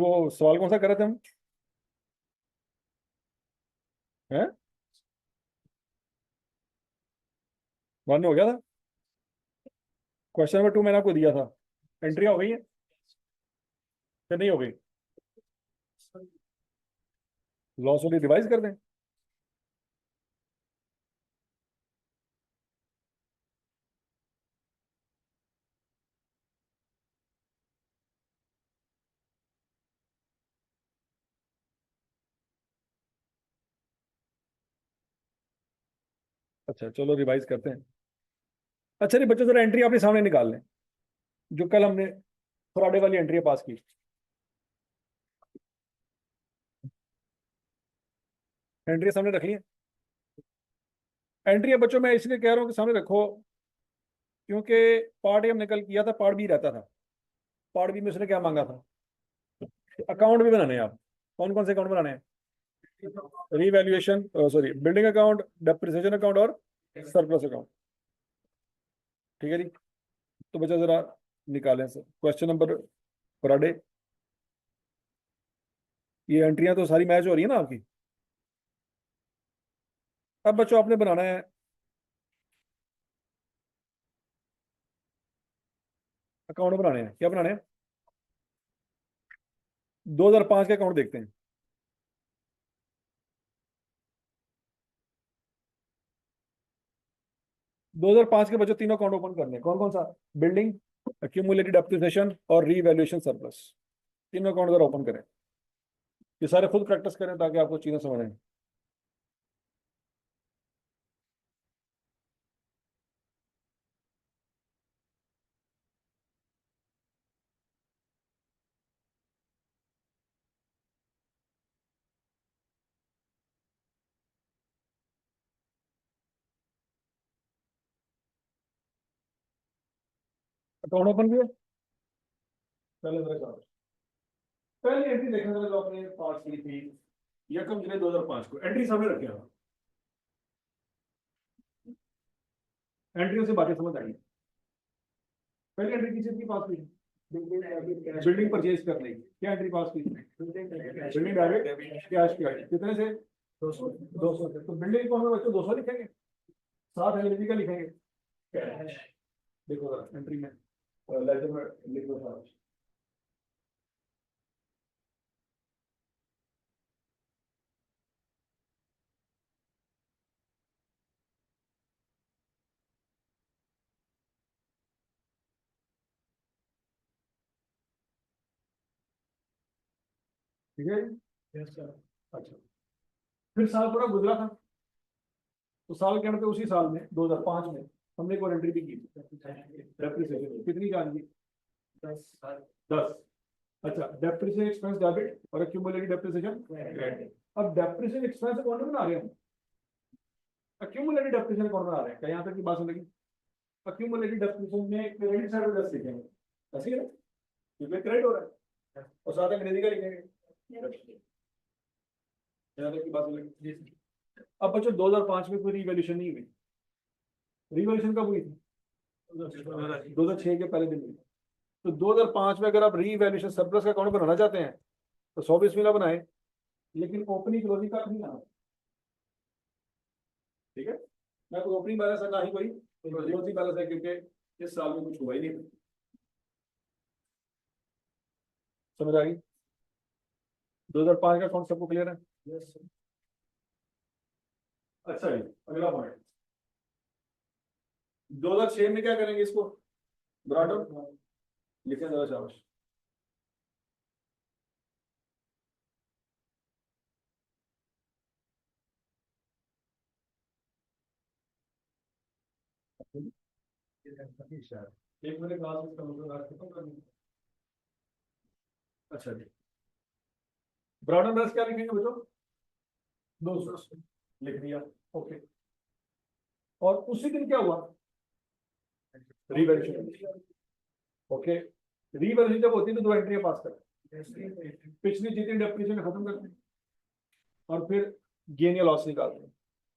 वो सवाल कौन सा कर रहे थे हम? हैं? वन में हो गया था। क्वेश्चन नंबर 2 मैंने आपको दिया था। एंट्री हो गई है या नहीं हो गई? लॉस वाली रिवाइज कर दें। अच्छा चलो रिवाइज करते हैं। अच्छा नहीं बच्चों, जरा एंट्री अपने सामने निकाल लें जो कल हमने फ्राइडे वाली एंट्री पास की। एंट्री सामने रख ली है। एंट्री बच्चों मैं इसलिए कह रहा हूँ कि सामने रखो, क्योंकि पार्ट ए हमने कल किया था, पार्ट बी रहता था। पार्ट बी में उसने क्या मांगा था? अकाउंट भी बनाने हैं आप। कौन कौन से अकाउंट बनाने हैं? Revaluation, sorry, building account, depreciation account और सरप्लस अकाउंट। ठीक है जी। तो बच्चा जरा निकालें सर क्वेश्चन नंबर फ्राइडे। ये एंट्रियां तो सारी मैच हो रही है ना आपकी। अब बच्चों आपने बनाना है अकाउंट, बनाने हैं। क्या बनाने हैं? 2005 के अकाउंट देखते हैं। 2005 के बच्चों तीनों अकाउंट ओपन करने हैं। कौन कौन सा? बिल्डिंग, एक्यूमुलेटेड डेप्रिसिएशन और रीवैल्यूएशन सरप्लस। तीनों अकाउंट जरा ओपन करें। ये सारे खुद प्रैक्टिस करें ताकि आपको चीजें समझ आए। अकाउंट ओपन किया? पहले जरा करो। पहली एंट्री देखने जरा जो आपने पास की थी, यकम जुलाई 2005 को एंट्री सामने रखे हो। एंट्रियों से बातें समझ आई। पहली एंट्री किसी की पास की? बिल्डिंग परचेज करने की। क्या एंट्री पास की? बिल्डिंग डायरेक्ट कैश किया। कितने से? 200। 200 से। तो बिल्डिंग को हमें बच्चों 200 लिखेंगे, साथ एलएलबी का लिखेंगे। कैश। देखो जरा एंट्री में लेजर में लिख दो सारा। ठीक है। Yes sir. अच्छा, फिर साल पूरा गुजरा था, तो साल के अंत पे उसी साल में 2005 में हमने एक और एंट्री भी की थी डेप्रिसिएशन। कितनी जान ली? 10। 10। अच्छा, डेप्रिसिएशन एक्सपेंस डेबिट और एक्यूमुलेटेड डेप्रिसिएशन क्रेडिट। अब डेप्रिसिएशन एक्सपेंस कौन बना रहे हैं? एक्यूमुलेटेड डेप्रिसिएशन कौन बना रहे हैं? क्या यहाँ तक की बात समझ लगी? एक्यूमुलेटेड डेप्रिसिएशन में क्रेडिट साइड पर 10 लिखेंगे, ऐसे ही है ना, क्योंकि क्रेडिट हो रहा है, और साथ अंग्रेजी का लिखेंगे। यहाँ तक की बात समझ लगी? अब बच्चों 2005 में कोई रिवैल्यूएशन नहीं हुई। रिवैल्यूएशन कब हुई थी? 2006 के पहले दिन हुई। तो 2005 में अगर आप रीवैल्यूएशन सरप्लस का अकाउंट बनाना चाहते हैं तो 100 बिस्मिल्लाह बनाए, लेकिन ओपनिंग क्लोजिंग का नहीं आना। ठीक है। मैं कोई ओपनिंग बैलेंस है ना ही कोई क्लोजिंग बैलेंस है, क्योंकि इस साल में कुछ हुआ ही नहीं। समझ आ गई? 2005 का अकाउंट सबको क्लियर है? यस। अच्छा जी, अगला पॉइंट 2006 में क्या करेंगे इसको? ब्राडर लिखे जरा शाबाश। एक मेरे क्लास में खत्म करनी। अच्छा जी, ब्राउन ब्रश क्या लिखेंगे बच्चों? 200 लिख दिया। ओके। और उसी दिन क्या हुआ? रिवैल्यूएशन। ओके। रिवैल्यूएशन जब होती है तो दो एंट्रियां पास करते हैं। पिछली जितनी डेप्रिसिएशन खत्म करते हैं और फिर गेन या लॉस निकालते हैं।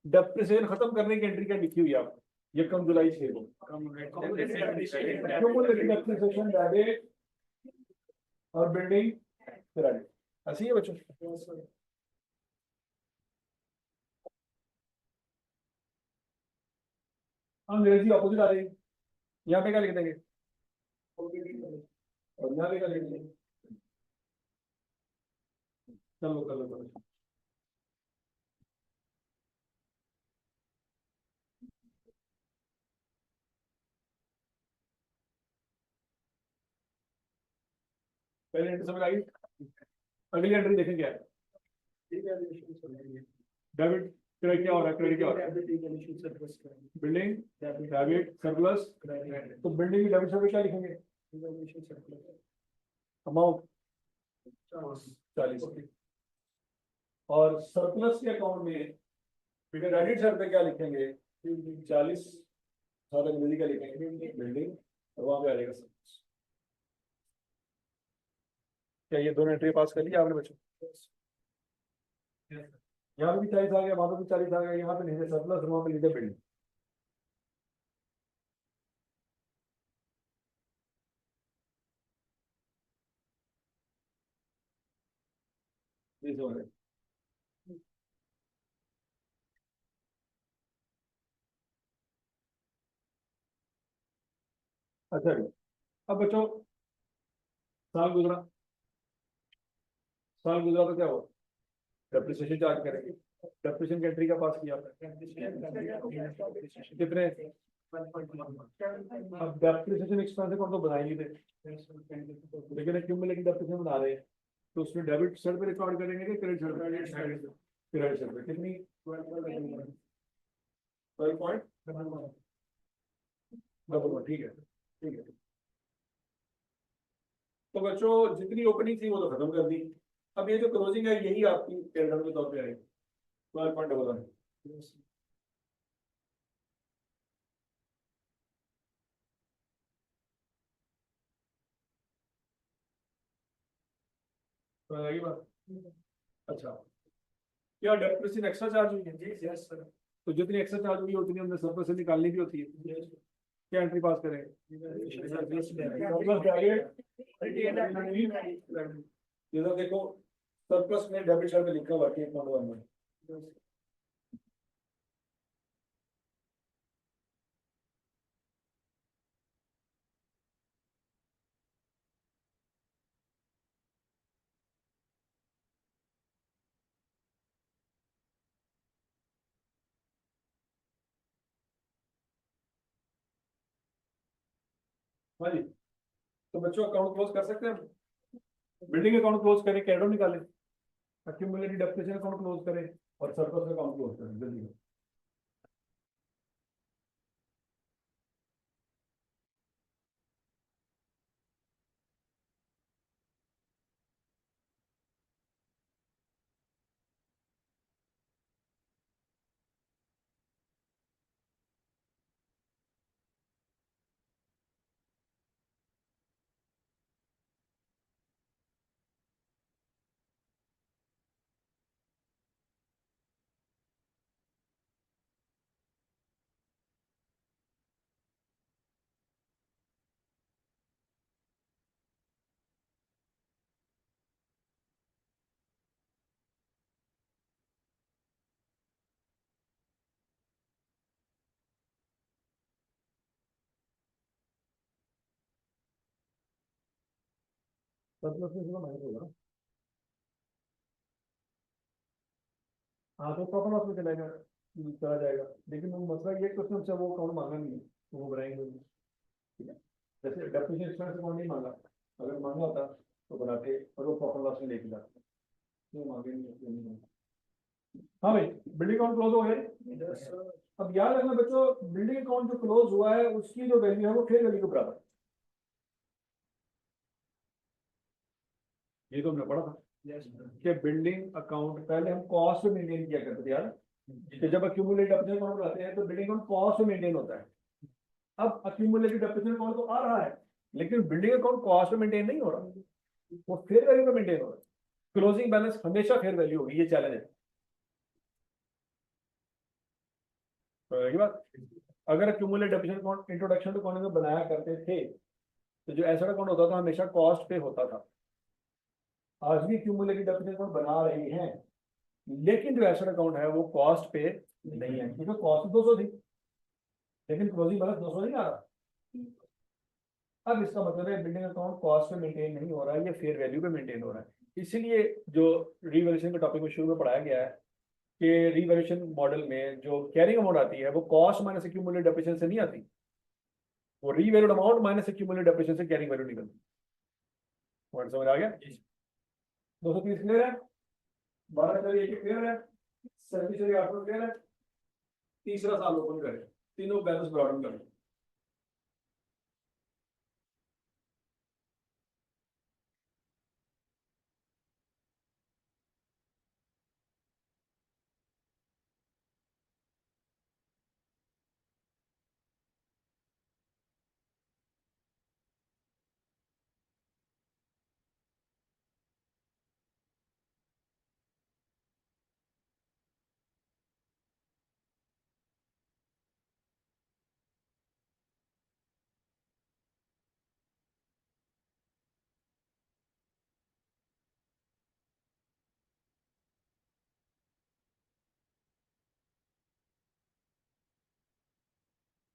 डेप्रिसिएशन खत्म करने की एंट्री क्या लिखी हुई है आपको? ये कम जुलाई 6 को डेप्रिसिएशन डेबिट और बिल्डिंग क्रेडिट, ऐसी है बच्चों। हम अंग्रेजी ऑपोजिट आ रही है, यहाँ पे क्या लिख देंगे और यहाँ पे क्या लिख देंगे। चलो चलो चलो, पहले एंट्री समझ आई, अगली एंट्री देखें क्या है। डेबिट क्रेडिट क्या हो रहा है, क्रेडिट क्या हो रहा है, बिल्डिंग डेबिट सरप्लस। तो बिल्डिंग की डेबिट साइड पे क्या लिखेंगे, अमाउंट 40, और सरप्लस के अकाउंट में क्रेडिट साइड पे क्या लिखेंगे, 40, साथ अंग्रेजी क्या लिखेंगे बिल्डिंग, और वहां पे आ जाएगा सरप्लस। क्या ये दोनों एंट्री पास कर लिया आपने बच्चों, यहाँ पे भी 40 आ गया, वहां पे भी 40 आ गया, यहाँ पे लिखे सरप्लस, वहां पे लिखे बिल्डिंग। ये समझ रहे? अच्छा जी, अब बच्चों साल गुजरा, साल गुजरा तो क्या हुआ, डेप्रिसिएशन चार्ज करेंगे। डेप्रिसिएशन की एंट्री का पास किया कितने, अब डेप्रिसिएशन एक्सपेंस अकाउंट तो बना ही नहीं थे, लेकिन एक्यूमुलेटेड डेप्रिसिएशन बना रहे हैं, तो उसमें डेबिट साइड पे रिकॉर्ड करेंगे कि क्रेडिट साइड पे, क्रेडिट साइड पे कितनी 12.11, ठीक है ठीक है। तो बच्चों जितनी ओपनिंग थी वो तो खत्म कर दी, अब ये जो क्लोजिंग है यही आपकी पेरेंट के तौर पे आएगी 12.11। तो आएगी बात। अच्छा, क्या डेप्रिसिएशन एक्स्ट्रा चार्ज हुई है, जी यस सर। तो जितनी एक्स्ट्रा चार्ज हुई है उतनी हमने सरप्लस से निकालनी भी होती है, क्या एंट्री पास करेंगे, ये तो देखो सरप्लस में डेबिट साइड पे लिखा हुआ है अकाउंट वन में। हाँ जी, तो बच्चों अकाउंट क्लोज कर सकते हैं हम, बिल्डिंग अकाउंट क्लोज करें, कैडो निकालें, एक्यूमुलेटेड डेप्रिसिएशन अकाउंट क्लोज करें, और सरप्लस अकाउंट क्लोज करें जल्दी। सरप्लस में इसका माइनस होगा, हाँ तो प्रॉफिट लॉस में चलेगा, चला जाएगा, लेकिन वो मसला ये है कि उसने हमसे वो अकाउंट मांगा नहीं है, तो वो बनाएंगे नहीं। ठीक है, जैसे डेप्रिसिएशन एक्सपेंस अकाउंट नहीं मांगा, अगर मांगा होता तो बनाते और वो प्रॉफिट लॉस में लेके जाते, वो मांगे नहीं, इसलिए नहीं मांगा। हाँ भाई, बिल्डिंग अकाउंट क्लोज हो गए। अब याद रखना बच्चों, बिल्डिंग अकाउंट जो क्लोज हुआ है उसकी जो वैल्यू है वो फेयर वैल्यू के बराबर है। ये तो हमने पढ़ा था कि बिल्डिंग अकाउंट पहले हम कॉस्ट में मेंटेन किया करते थे यार, कि जब अक्यूमुलेट अपने अकाउंट बनाते हैं तो बिल्डिंग अकाउंट कॉस्ट में मेंटेन होता है। अब अक्यूमुलेटेड डेप्रिसिएशन अकाउंट तो आ रहा है, लेकिन बिल्डिंग अकाउंट कॉस्ट में मेंटेन नहीं हो रहा, वो फेयर वैल्यू में मेंटेन हो रहा है। क्लोजिंग बैलेंस हमेशा फेयर वैल्यू होगी, ये चैलेंज है। तो ये बात, अगर accumulated depreciation account introduction to accounting में बनाया करते थे, तो जो एसेट अकाउंट होता था हमेशा कॉस्ट पे होता था। आज भी क्यूमुलेटिव डेप्रिसिएशन अकाउंट बना रहे हैं, लेकिन जो एसेट अकाउंट है वो कॉस्ट पे नहीं है, क्योंकि कॉस्ट 200 थी, लेकिन क्लोजिंग बैलेंस 200 नहीं आ रहा। अब इसका मतलब है बिल्डिंग अकाउंट कॉस्ट पे मेंटेन नहीं हो रहा है, ये फेयर वैल्यू पे मेंटेन हो रहा है। इसीलिए जो रीवैल्यूएशन के टॉपिक में शुरू में पढ़ाया गया है कि रीवैल्यूएशन मॉडल में जो कैरिंग अमाउंट आती है वो कॉस्ट माइनस एक्यूमुलेटेड डेप्रिसिएशन से नहीं आती, वो revalued amount minus accumulated depreciation से कैरिंग वैल्यू निकलती है। पॉइंट समझ आ गया? 230 क्लियर है? 12 चलिए क्लियर है? 37 चलिए 8 क्लियर है? तीसरा साल ओपन करें, तीनों बैलेंस ब्रॉडन करें।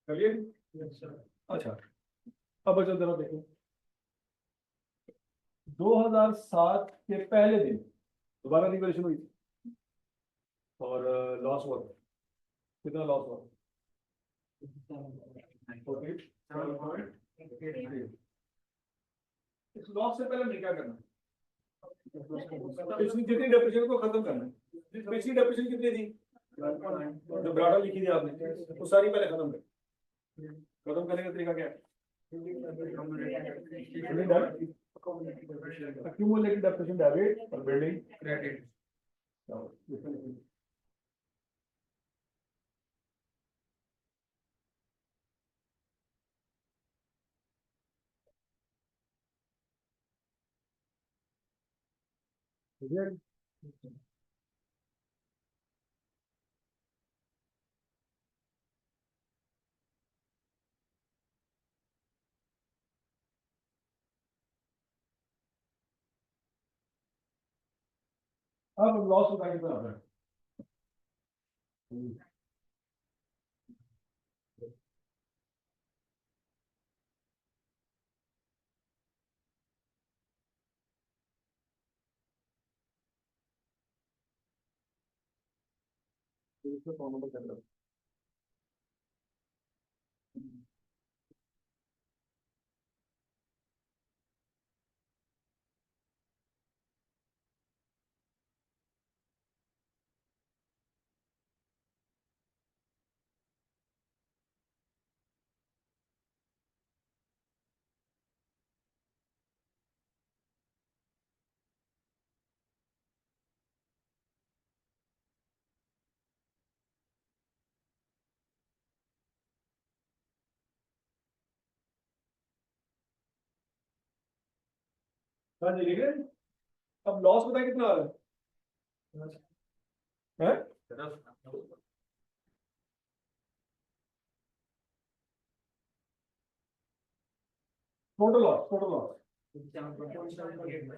चलिए अच्छा, अब चल जरा देखो, 2007 के पहले दिन दोबारा रिवैल्यूएशन हुई थी और लॉस हुआ, कितना लॉस हुआ? 47.83। इस लॉस से पहले हमें क्या करना है? पिछली जितनी डेप्रिसिएशन को खत्म करना है। पिछली डेप्रिसिएशन कितनी थी जो ब्राडा लिखी थी आपने, वो सारी पहले खत्म कर। खत्म करने का तरीका क्या है? accumulated depreciation debit और बिल्डिंग क्रेडिट। अब लॉस होता है कितना आता है? इसमें कौन नंबर चल रहा है? हाँ जी लिख रहे हैं। अब लॉस बताए कितना आ रहा है? Total loss, total loss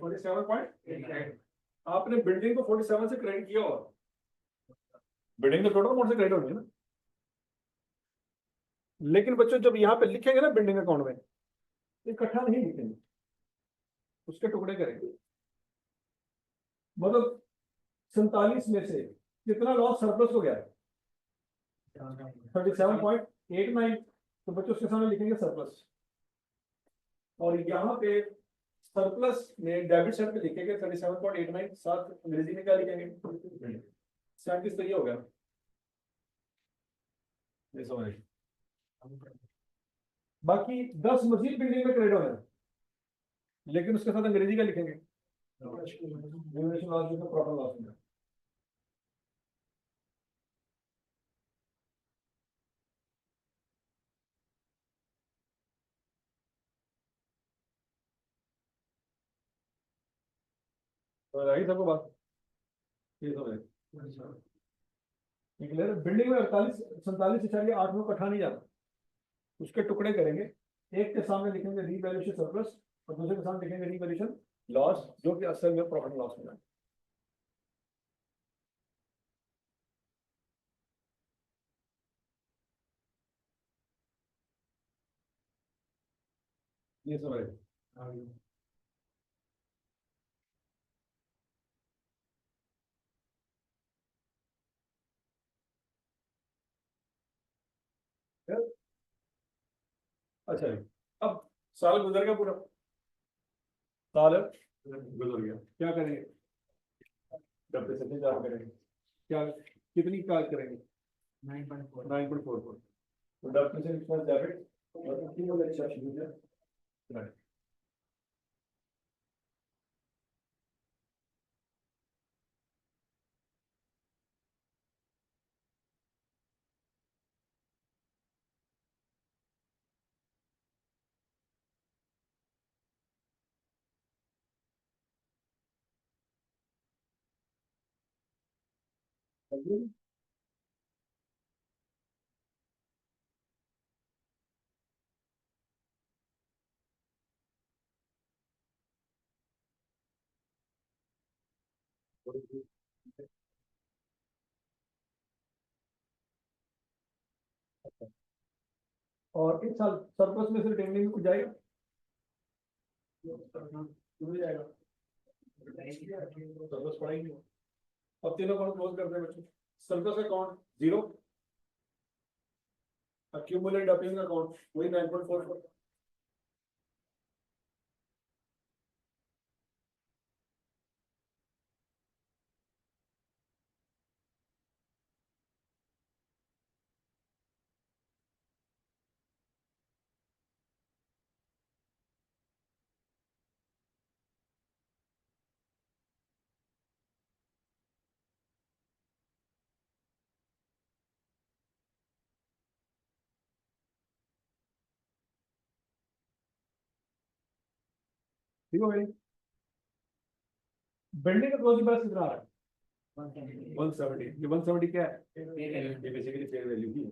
47.8। आपने बिल्डिंग को 47 से क्रेडिट किया और बिल्डिंग तो टोटल अमाउंट से क्रेडिट होगी ना, लेकिन बच्चों जब यहाँ पे लिखेंगे ना बिल्डिंग अकाउंट में, इकट्ठा नहीं लिखेंगे, उसके टुकड़े करेंगे। मतलब 47 में से कितना लॉस सरप्लस हो गया? 37.89। तो बच्चों उसके सामने लिखेंगे सरप्लस, और यहाँ पे सरप्लस में डेबिट साइड पे लिखेंगे 37.89, साथ अंग्रेजी में क्या लिखेंगे? 37। तो ये हो गया, ये समझ। बाकी 10 मजीद बिल्डिंग में क्रेडिट हो गया, लेकिन उसके साथ अंग्रेजी का लिखेंगे प्रॉपर लॉस में। तो रही सबको बात, ये समझ। बिल्डिंग में 47.8 में कट्ठा नहीं जाता, उसके टुकड़े करेंगे। एक के सामने लिखेंगे रीवैल्यूएशन सरप्लस और दूसरे के सामने लिखेंगे रीवैल्यूएशन लॉस जो कि असल में प्रॉफिट लॉस में है। ये समझ अच्छा जी। अब साल गुजर गया पूरा, साल गुजर गया, क्या करेंगे? डेप्रिसिएशन चार्ज करेंगे, क्या कितनी चार्ज करेंगे? 9.44। तो डेप्रिसिएशन प्लस डेबिट और एक्यूमुलेट चार्ज राइट। और इस साल सरप्लस में से रिटेनिंग में कुछ जाएगा? क्यों नहीं जाएगा? सरप्लस पड़ा ही नहीं। अब तीनों अकाउंट क्लोज करते हैं बच्चों। Surplus account zero, accumulate dubbing account वही 9.44। ठीक हो गई। बिल्डिंग का क्लोजिंग बैलेंस कितना आ रहा है? 170। ये 170 क्या है? ये बेसिकली फेयर वैल्यू की है।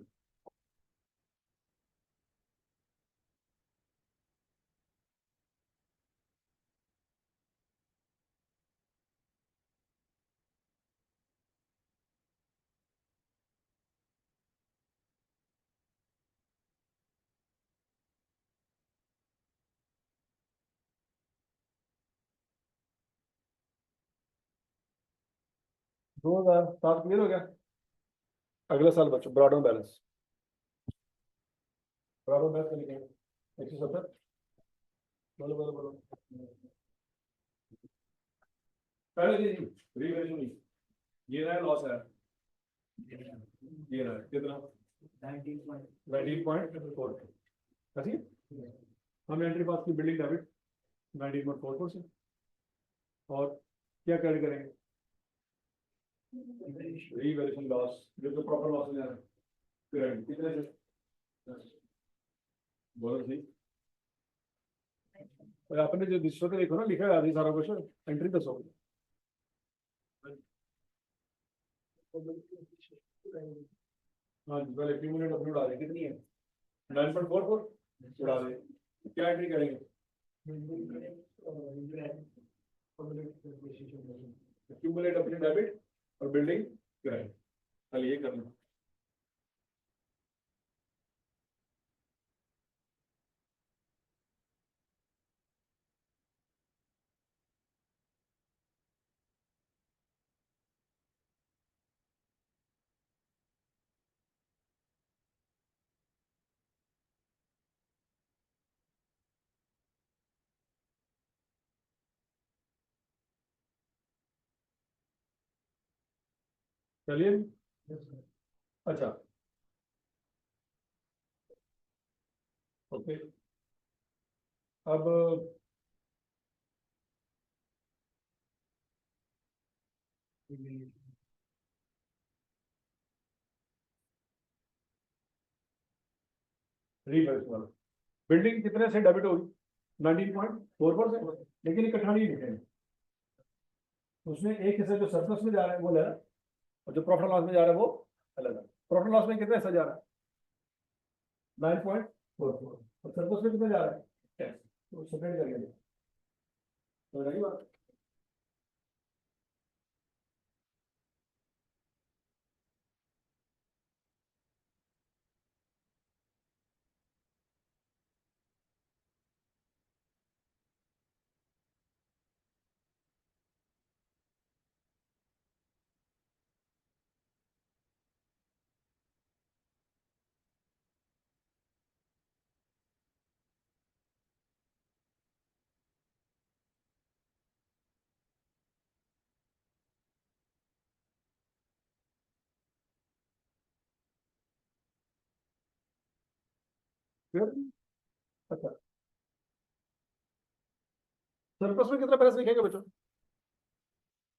दो हजार सात क्लियर हो गया। अगले साल बच्चों ब्रॉडन बैलेंस, ब्रॉडन बैलेंस लिखेंगे 170। बोलो बोलो बोलो। पहले जी रीवैल्यूएशन, ये रहा लॉस है, ये रहा कितना? 19.4। ठीक। हमने एंट्री पास की बिल्डिंग डेबिट 19.44 से। और क्या कैड करेंगे? रीवैल्यूएशन लॉस जो तो प्रॉपर लॉस में आ रहा है, क्रेडिट कितने से? बोलो सही। और आपने जो विश्व के देखो ना लिखा है आधी सारा क्वेश्चन, एंट्री दस होगी। हाँ जी, पहले एक्यूमुलेट अपनी उड़ा दें, कितनी है? 9.44 उड़ा दें। क्या एंट्री करेंगे? एक्यूमुलेट अपनी डेबिट और बिल्डिंग क्रेडिट, कल ये करना। चलिए। अच्छा ओके। अब रीवैल्यूएशन, बिल्डिंग कितने से डेबिट होगी? 19.44 से, लेकिन इकट्ठा नहीं लिखेंगे। उसमें एक हिस्सा जो सरप्लस में जा रहा है वो ले रहा है, और जो प्रॉफिट लॉस में जा रहा है वो अलग है। प्रॉफिट लॉस में कितना हिस्सा जा रहा है? 9.44। और सरप्लस में कितना जा रहा है? 10। तो सेपरेट करिए। समझ आई बात? फिर अच्छा, सरप्लस में कितना बैलेंस लिखेगा बच्चों?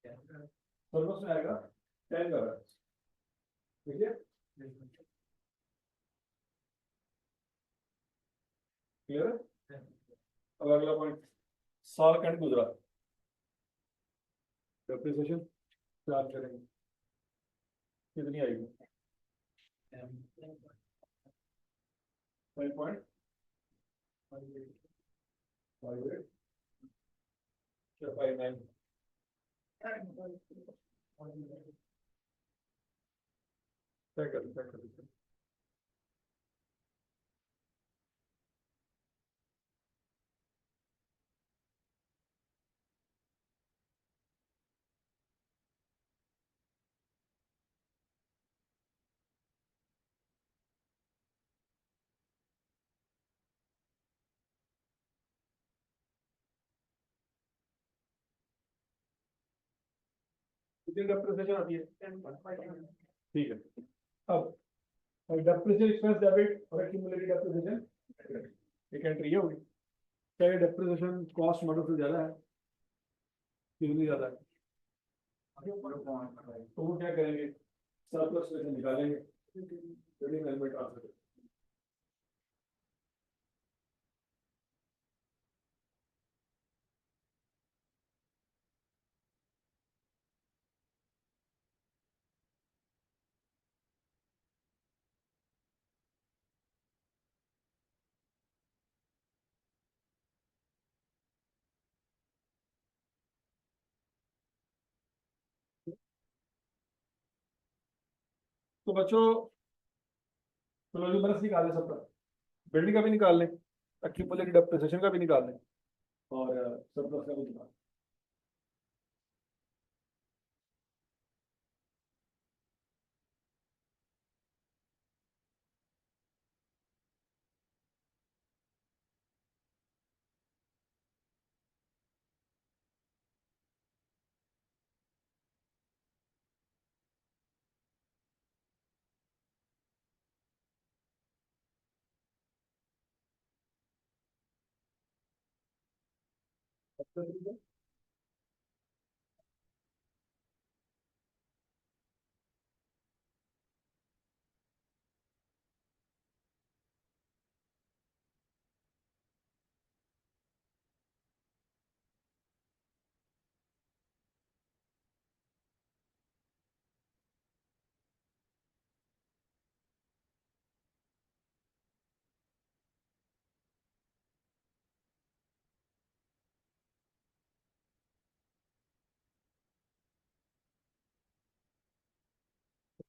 सरप्लस में आएगा 10 का बैलेंस, ठीक है? क्लियर है? अब अगला पॉइंट, साल का एंड गुजरा, डेप्रिसिएशन चार्ज करेंगे, कितनी आएगी? 5.58 या 59? चेक कर। कितनी डेप्रिसिएशन आती है? ठीक है। अब डेप्रिसिएशन एक्सपेंस डेबिट और एक्यूमुलेटेड डेप्रिसिएशन एक एंट्री है होगी। क्या ये डेप्रिसिएशन कॉस्ट मॉडल से ज्यादा है? कितनी ज्यादा है? तो वो क्या करेंगे, सरप्लस में से निकालेंगे, ट्रेडिंग एलिमेंट आ सकते। तो बच्चों क्लोजिंग बैलेंस निकाल लें सबका, बिल्डिंग का भी निकाल लें, एक्यूमुलेटेड डेप्रिसिएशन का भी निकाल लें, और सरप्लस का भी निकाल लें।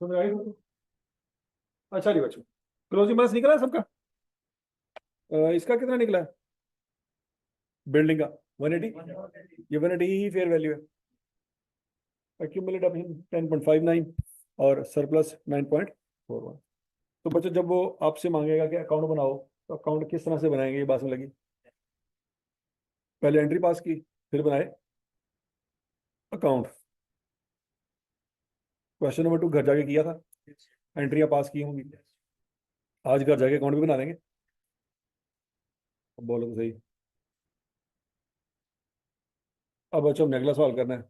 समझ आई सबको? अच्छा नहीं बच्चों, क्लोजिंग बैलेंस निकला है सबका? इसका कितना निकला है बिल्डिंग का? 180, ये 180 ही फेयर वैल्यू है। एक्यूमुलेट अभी 10.59 और सरप्लस 9.41। तो बच्चों जब वो आपसे मांगेगा कि अकाउंट बनाओ, तो अकाउंट किस तरह से बनाएंगे, ये बात में लगी। पहले एंट्री पास की, फिर बनाए अकाउंट। क्वेश्चन नंबर 2 घर जाके किया था, एंट्रियां पास की होंगी। आज घर जाके अकाउंट भी बना देंगे। अब बोलो तो सही। अब बच्चों हम अगला सवाल करना है,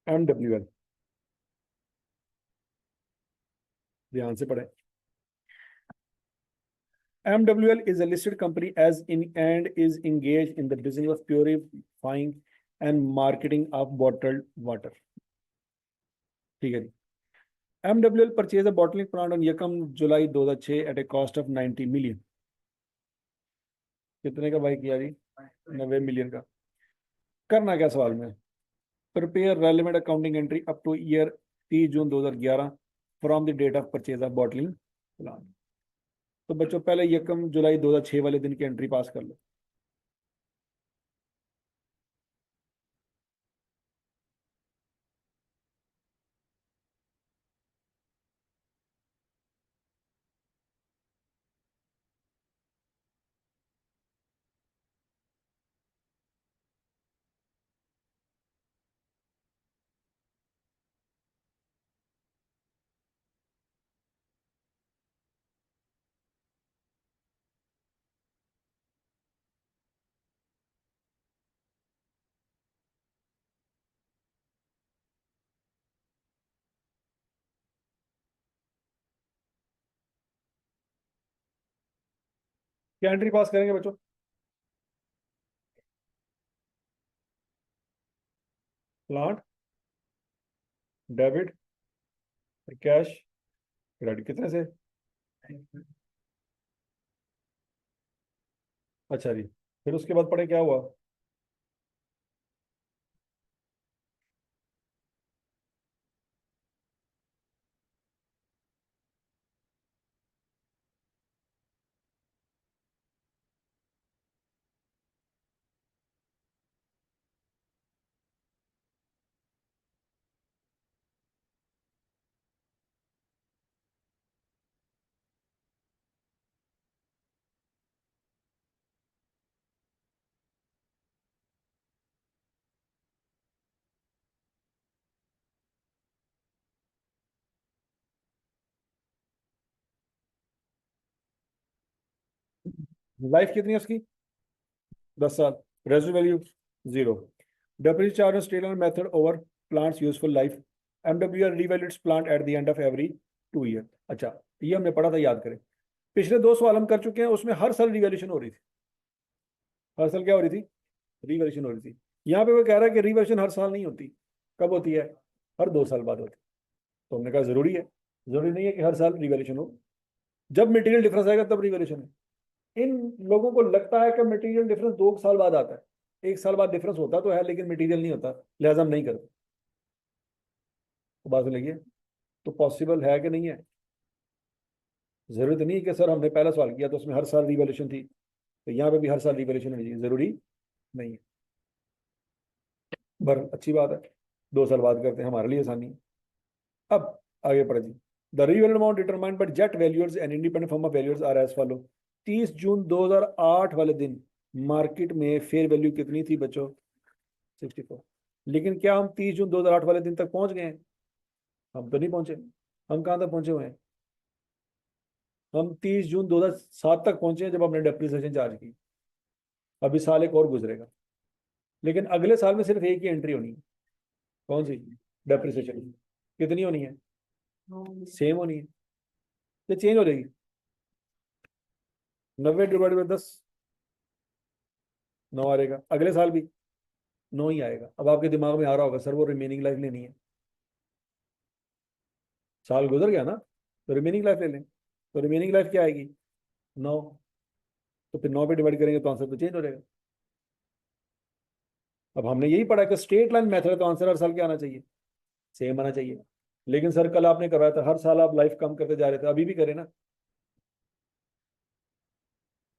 MWL, ध्यान से पढ़े। MWL is a listed company as in and is engaged in the business of purifying and marketing of bottled water. ठीक है जी। MWL purchased a bottling plant on Yakam July 2006 at a cost of 90 million। कितने का by किया जी? 90 million का। करना क्या सवाल में, prepare relevant accounting entry up to year 30 June 2011 from the date of purchase of bottling plant. तो बच्चों पहले 1 जुलाई 2006 वाले दिन की एंट्री पास कर लो। क्या एंट्री पास करेंगे बच्चों? प्लांट, डेबिट, कैश, क्रेडिट कितने से? अच्छा जी, फिर उसके बाद पढ़े क्या हुआ? लाइफ कितनी है उसकी? 10 साल। Residual value zero. Depreciation charge statement method over plants useful life. MWR revaluates plant at the end of every 2 year. अच्छा, ये हमने पढ़ा था, याद करें। पिछले 2 सवाल हम कर चुके हैं, उसमें हर साल रिवैल्यूएशन हो रही थी। हर साल क्या हो रही थी? रिवैल्यूएशन हो रही थी। यहाँ पे वो कह रहा है कि रिवैल्यूएशन हर साल नहीं होती। कब होती है? हर 2 साल बाद होती है। तो हमने कहा जरूरी है, जरूरी नहीं है कि हर साल रिवैल्यूएशन हो। जब मटेरियल डिफरेंस आएगा तब रिवैल्यूएशन है। इन लोगों को लगता है कि मटेरियल डिफरेंस 2 साल बाद आता है। 1 साल बाद डिफरेंस होता तो है, लेकिन मटेरियल नहीं होता, लिहाजा हम नहीं करते। तो बात लगी है। तो पॉसिबल है कि नहीं है? जरूरत नहीं है कि सर हमने पहला सवाल किया तो उसमें हर साल रिवैल्यूएशन थी, तो यहाँ पे भी हर साल रिवैल्यूएशन होनी चाहिए, जरूरी नहीं है। पर अच्छी बात है, 2 साल बाद करते हैं, हमारे लिए आसानी है। अब आगे पढ़े जी। The revalued amount determined by jet valuers and independent firm of valuers are as follow. 30 जून 2008 वाले दिन मार्केट में फेयर वैल्यू कितनी थी बच्चों? 64। लेकिन क्या हम 30 जून 2008 वाले दिन तक पहुंच गए हैं? हम तो नहीं पहुंचे। हम कहाँ तक पहुंचे हुए हैं? हम 30 जून 2007 तक पहुंचे हैं, जब हमने डेप्रिसिएशन चार्ज की। अभी साल एक और गुजरेगा, लेकिन अगले साल में सिर्फ एक ही एंट्री होनी है। कौन सी? डेप्रिसिएशन। कितनी होनी है? सेम होनी है। ये चेंज हो जाएगी। 90 डिवाइड बाई 10, 9 आ रहेगा। अगले साल भी 9 ही आएगा। अब आपके दिमाग में आ रहा होगा सर वो रिमेनिंग लाइफ लेनी है। साल गुजर गया ना, तो रिमेनिंग लाइफ ले लें। तो रिमेनिंग लाइफ क्या आएगी? 9। तो फिर 9 पे डिवाइड करेंगे तो आंसर तो चेंज हो जाएगा। अब हमने यही पढ़ा कि स्ट्रेट लाइन मेथड है, तो आंसर हर साल क्या आना चाहिए? सेम आना चाहिए। लेकिन सर कल आपने करवाया था हर साल आप लाइफ कम करते जा रहे थे, अभी भी करें ना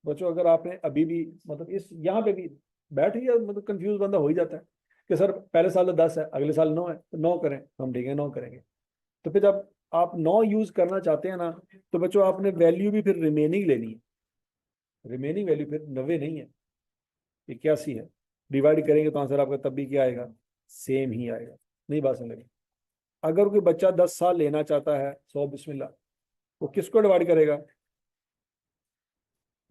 बच्चों। अगर आपने अभी भी मतलब इस यहाँ पे भी बैठ ही मतलब कंफ्यूज बंदा हो ही जाता है कि सर पहले साल तो 10 है, अगले साल 9 है, तो 9 करें। हम ठीक है 9 करेंगे। तो फिर जब आप 9 यूज करना चाहते हैं ना, तो बच्चों आपने वैल्यू भी फिर रिमेनिंग लेनी है। रिमेनिंग वैल्यू फिर 90 नहीं है, 81 है। डिवाइड करेंगे तो आंसर आपका तब भी क्या आएगा? सेम ही आएगा। नहीं बात समझ लगी? अगर कोई बच्चा 10 साल लेना चाहता है, 100 बिस्मिल्लाह, वो किसको डिवाइड करेगा?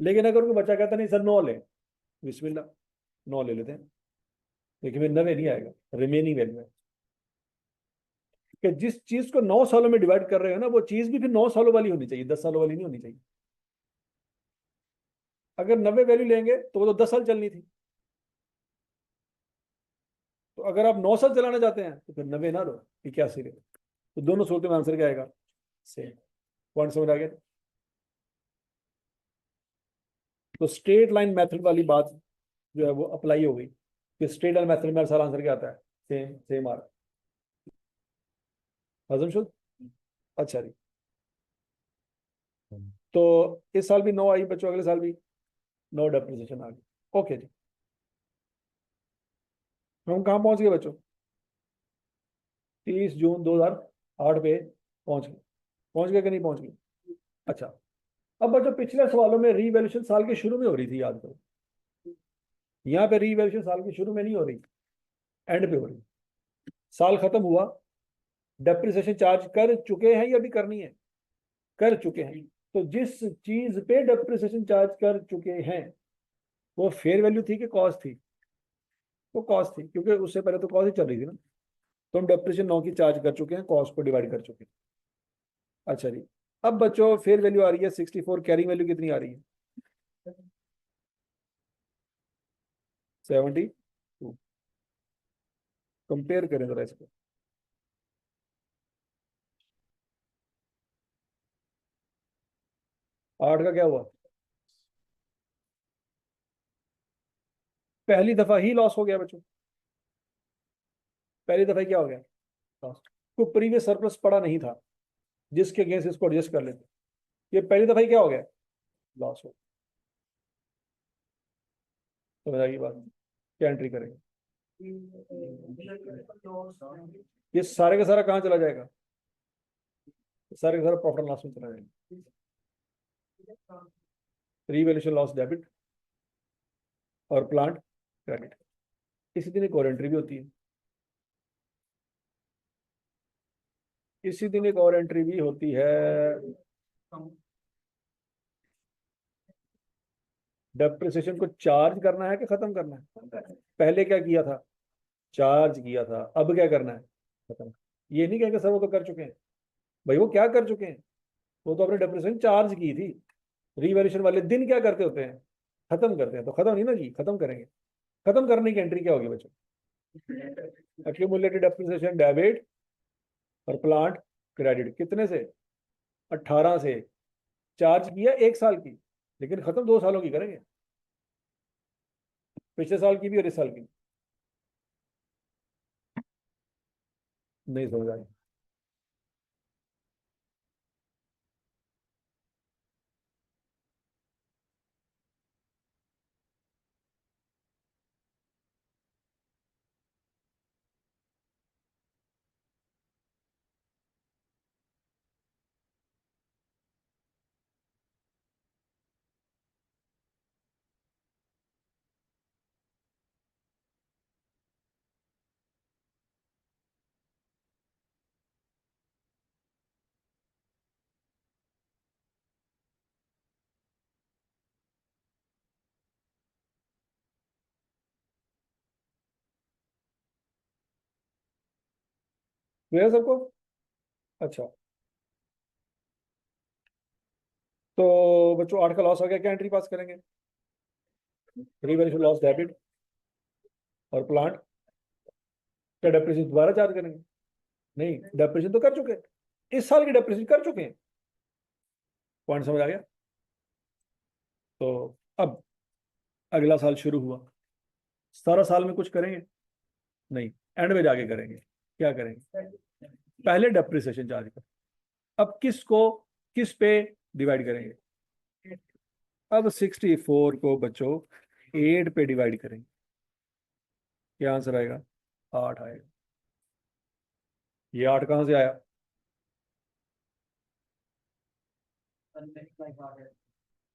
लेकिन अगर कोई बच्चा कहता नहीं सर 9 ले, बिस्मिल्लाह 9 ले लेते हैं, लेकिन फिर 90 नहीं आएगा। रिमेनिंग वैल्यू है कि जिस चीज को 9 सालों में डिवाइड कर रहे हो ना, वो चीज भी फिर 9 सालों वाली होनी चाहिए, 10 सालों वाली नहीं होनी चाहिए। अगर 90 वैल्यू लेंगे तो वो तो 10 साल चलनी थी। तो अगर आप 9 साल चलाना चाहते हैं तो फिर 90 ना लो, 81 ले। तो दोनों सूरतों में आंसर क्या आएगा? सेम। पॉइंट समझ आ गया? तो स्ट्रेट लाइन मेथड वाली बात जो है वो अप्लाई हो गई, कि स्ट्रेट वाले मेथड में हर साल आंसर क्या आता है, सेम सेम आ रहा है। हजम शुद। अच्छा जी, तो इस साल भी 9 आई बच्चों, अगले साल भी 9 डेप्रिसिएशन आ गई। ओके जी, हम कहाँ पहुंच गए बच्चों? 30 जून 2008 पे पहुंच गए कि नहीं पहुंच गए? अच्छा, अब बच्चों पिछले सवालों में रीवैल्यूएशन साल के शुरू में हो रही थी, याद करो। यहाँ पे रीवैल्यूएशन साल के शुरू में नहीं हो रही, एंड पे हो रही। साल खत्म हुआ, डेप्रिसिएशन चार्ज कर चुके हैं या भी करनी है? कर चुके हैं। तो जिस चीज पे डेप्रिसिएशन चार्ज कर चुके हैं वो फेयर वैल्यू थी कि कॉस्ट थी? वो कॉस्ट थी, क्योंकि उससे पहले तो कॉस्ट ही चल रही थी ना। तो हम डेप्रिसिएशन 9 की चार्ज कर चुके हैं, कॉस्ट को डिवाइड कर चुके हैं। अच्छा जी, अब बच्चों फेयर वैल्यू आ रही है 64, कैरिंग वैल्यू कितनी आ रही है? 72। कंपेयर करें जरा इसको। 8 का क्या हुआ? पहली दफा ही लॉस हो गया बच्चों, पहली दफा ही क्या हो गया? लॉस। कोई प्रीवियस सरप्लस पड़ा नहीं था जिसके अगेंस्ट इसको एडजस्ट कर लेते, ये पहली दफा ही क्या हो गया? लॉस हो। समझ आएगी बात? क्या एंट्री करेंगे? ये सारे का सारा कहाँ चला जाएगा? सारे का सारा प्रॉफिट एंड लॉस में चला जाएगा। रीवैल्यूएशन लॉस डेबिट और प्लांट क्रेडिट। इसी दिन एक और एंट्री भी होती है, इसी दिन एक और एंट्री भी होती है। डेप्रिसिएशन को चार्ज करना है कि खत्म करना है? पहले क्या किया था? चार्ज किया था, अब क्या करना है? खत्म। ये नहीं कहेंगे सर वो तो कर चुके हैं। भाई वो क्या कर चुके हैं? वो तो अपने डेप्रिसिएशन चार्ज की थी। रीवैल्यूएशन वाले दिन क्या करते होते हैं? खत्म करते हैं। तो खत्म नहीं ना की, खत्म करेंगे। खत्म करने की एंट्री क्या होगी बच्चों? एक्यूमुलेटेड डेप्रिसिएशन डेबिट और प्लांट क्रेडिट। कितने से? 18 से। चार्ज किया 1 साल की, लेकिन खत्म 2 सालों की करेंगे, पिछले साल की भी और इस साल की। नहीं समझ आई? क्लियर सबको? अच्छा, तो बच्चों 8 का लॉस हो गया, क्या एंट्री पास करेंगे? रीवैल्यूएशन लॉस डेबिट और प्लांट का डेप्रिसिएशन दोबारा चार्ज करेंगे? नहीं, डेप्रिसिएशन तो कर चुके हैं, इस साल की डेप्रिसिएशन कर चुके हैं। पॉइंट समझ आ गया? तो अब अगला साल शुरू हुआ, सारा साल में कुछ करेंगे? नहीं, एंड में जाके करेंगे। क्या करेंगे? पहले डेप्रिसिएशन चार्ज कर, अब किसको किस पे डिवाइड करेंगे? अब 64 को बच्चों 8 पे डिवाइड करेंगे, क्या आंसर आएगा? 8 आएगा। ये 8 कहाँ से आया?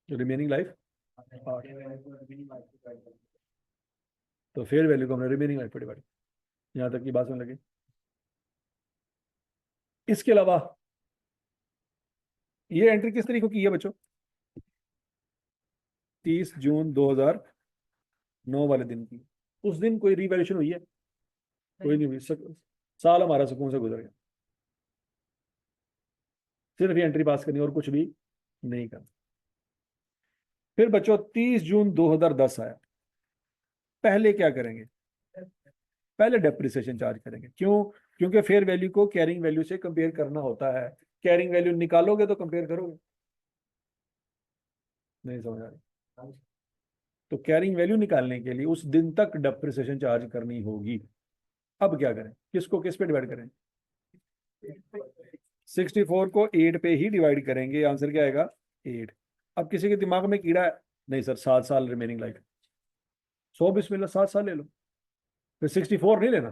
Remaining life 8। तो फेयर वैल्यू को हमने रिमेनिंग लाइफ पे डिवाइड, यहाँ तक की बात सुन लगी। इसके अलावा ये एंट्री किस तरीके की है बच्चों? 30 जून 2009 वाले दिन की। उस दिन कोई रिवैल्यूएशन हुई है? कोई नहीं हुई। साल हमारा सुकून से गुजर गया। सिर्फ ये एंट्री पास करनी और कुछ भी नहीं करना। फिर बच्चों 30 जून 2010 आया, पहले क्या करेंगे? पहले डेप्रिसिएशन चार्ज करेंगे। क्यों? क्योंकि फेयर वैल्यू को कैरिंग वैल्यू से कंपेयर करना होता है। कैरिंग वैल्यू निकालोगे तो कंपेयर करोगे। नहीं समझ आ रही? तो कैरिंग वैल्यू निकालने के लिए उस दिन तक डेप्रिसिएशन चार्ज करनी होगी। अब क्या करें, किसको किस पे डिवाइड करें? 64 को 8 पे ही डिवाइड करेंगे, आंसर क्या आएगा? 8। अब किसी के दिमाग में कीड़ा है, नहीं सर 7 साल रिमेनिंग लाइफ, 100 बिस्मिल्लाह 7 साल ले लो, फिर 64 नहीं लेना,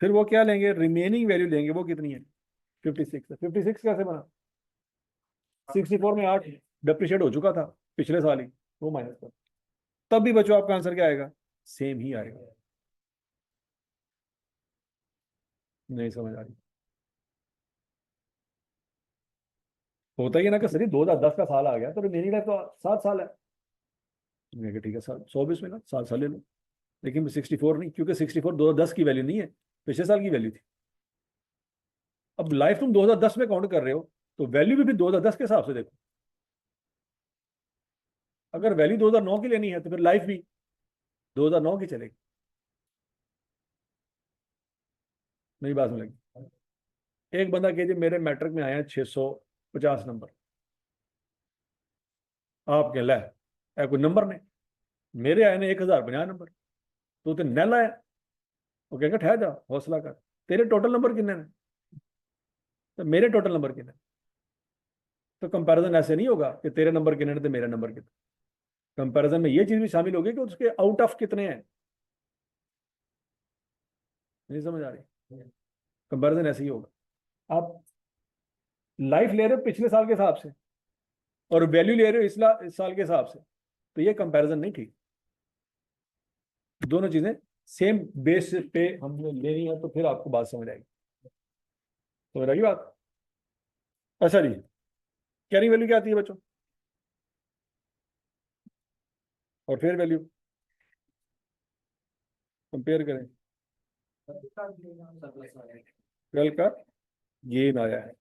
फिर वो क्या लेंगे, रिमेनिंग वैल्यू लेंगे, वो कितनी है? 56 है। 56 कैसे बना? 64 में 8 डेप्रिशिएट हो चुका था पिछले साल ही, वो माइनस कर, तब भी बच्चों आपका आंसर क्या आएगा? सेम ही आएगा। नहीं समझ आ रही? होता ही है ना कि सर 2010 का साल आ गया तो रिमेनिंग लाइफ तो 7 साल है। मैं कहा ठीक है सर 100 में ना 7 साल ले लो, लेकिन 64 नहीं, क्योंकि 64 2010 की वैल्यू नहीं है, पिछले साल की वैल्यू थी। अब लाइफ तुम 2010 में काउंट कर रहे हो, तो वैल्यू भी फिर 2010 के हिसाब से देखो। अगर वैल्यू 2009 की लेनी है तो फिर लाइफ भी 2009 की चलेगी। मेरी बात में लगी? एक बंदा कीजिए मेरे मैट्रिक में आए हैं 650 नंबर, आपके लै है कोई नंबर नहीं, मेरे आए ने 1050 नंबर, तो ते नैल आया, वो कहेगा ठहर जा हौसला कर, तेरे टोटल नंबर कितने ने, तो मेरे टोटल नंबर कितने। तो कंपैरिजन ऐसे नहीं होगा कि तेरे नंबर कितने ने तो मेरे नंबर कितने, कंपैरिजन में ये चीज भी शामिल होगी कि उसके आउट ऑफ कितने हैं। नहीं समझ आ रही? कंपैरिजन ऐसे ही होगा। आप लाइफ ले रहे हो पिछले साल के हिसाब से और वैल्यू ले रहे हो इस साल के हिसाब से, तो ये कंपैरिजन नहीं ठीक। दोनों चीजें सेम बेस पे हमने लेनी है, तो फिर आपको बात समझ आएगी। समझ आएगी बात? अच्छा जी, कैरिंग वैल्यू क्या आती है बच्चों? और फेयर वैल्यू कंपेयर करें, कल का गेन आया है,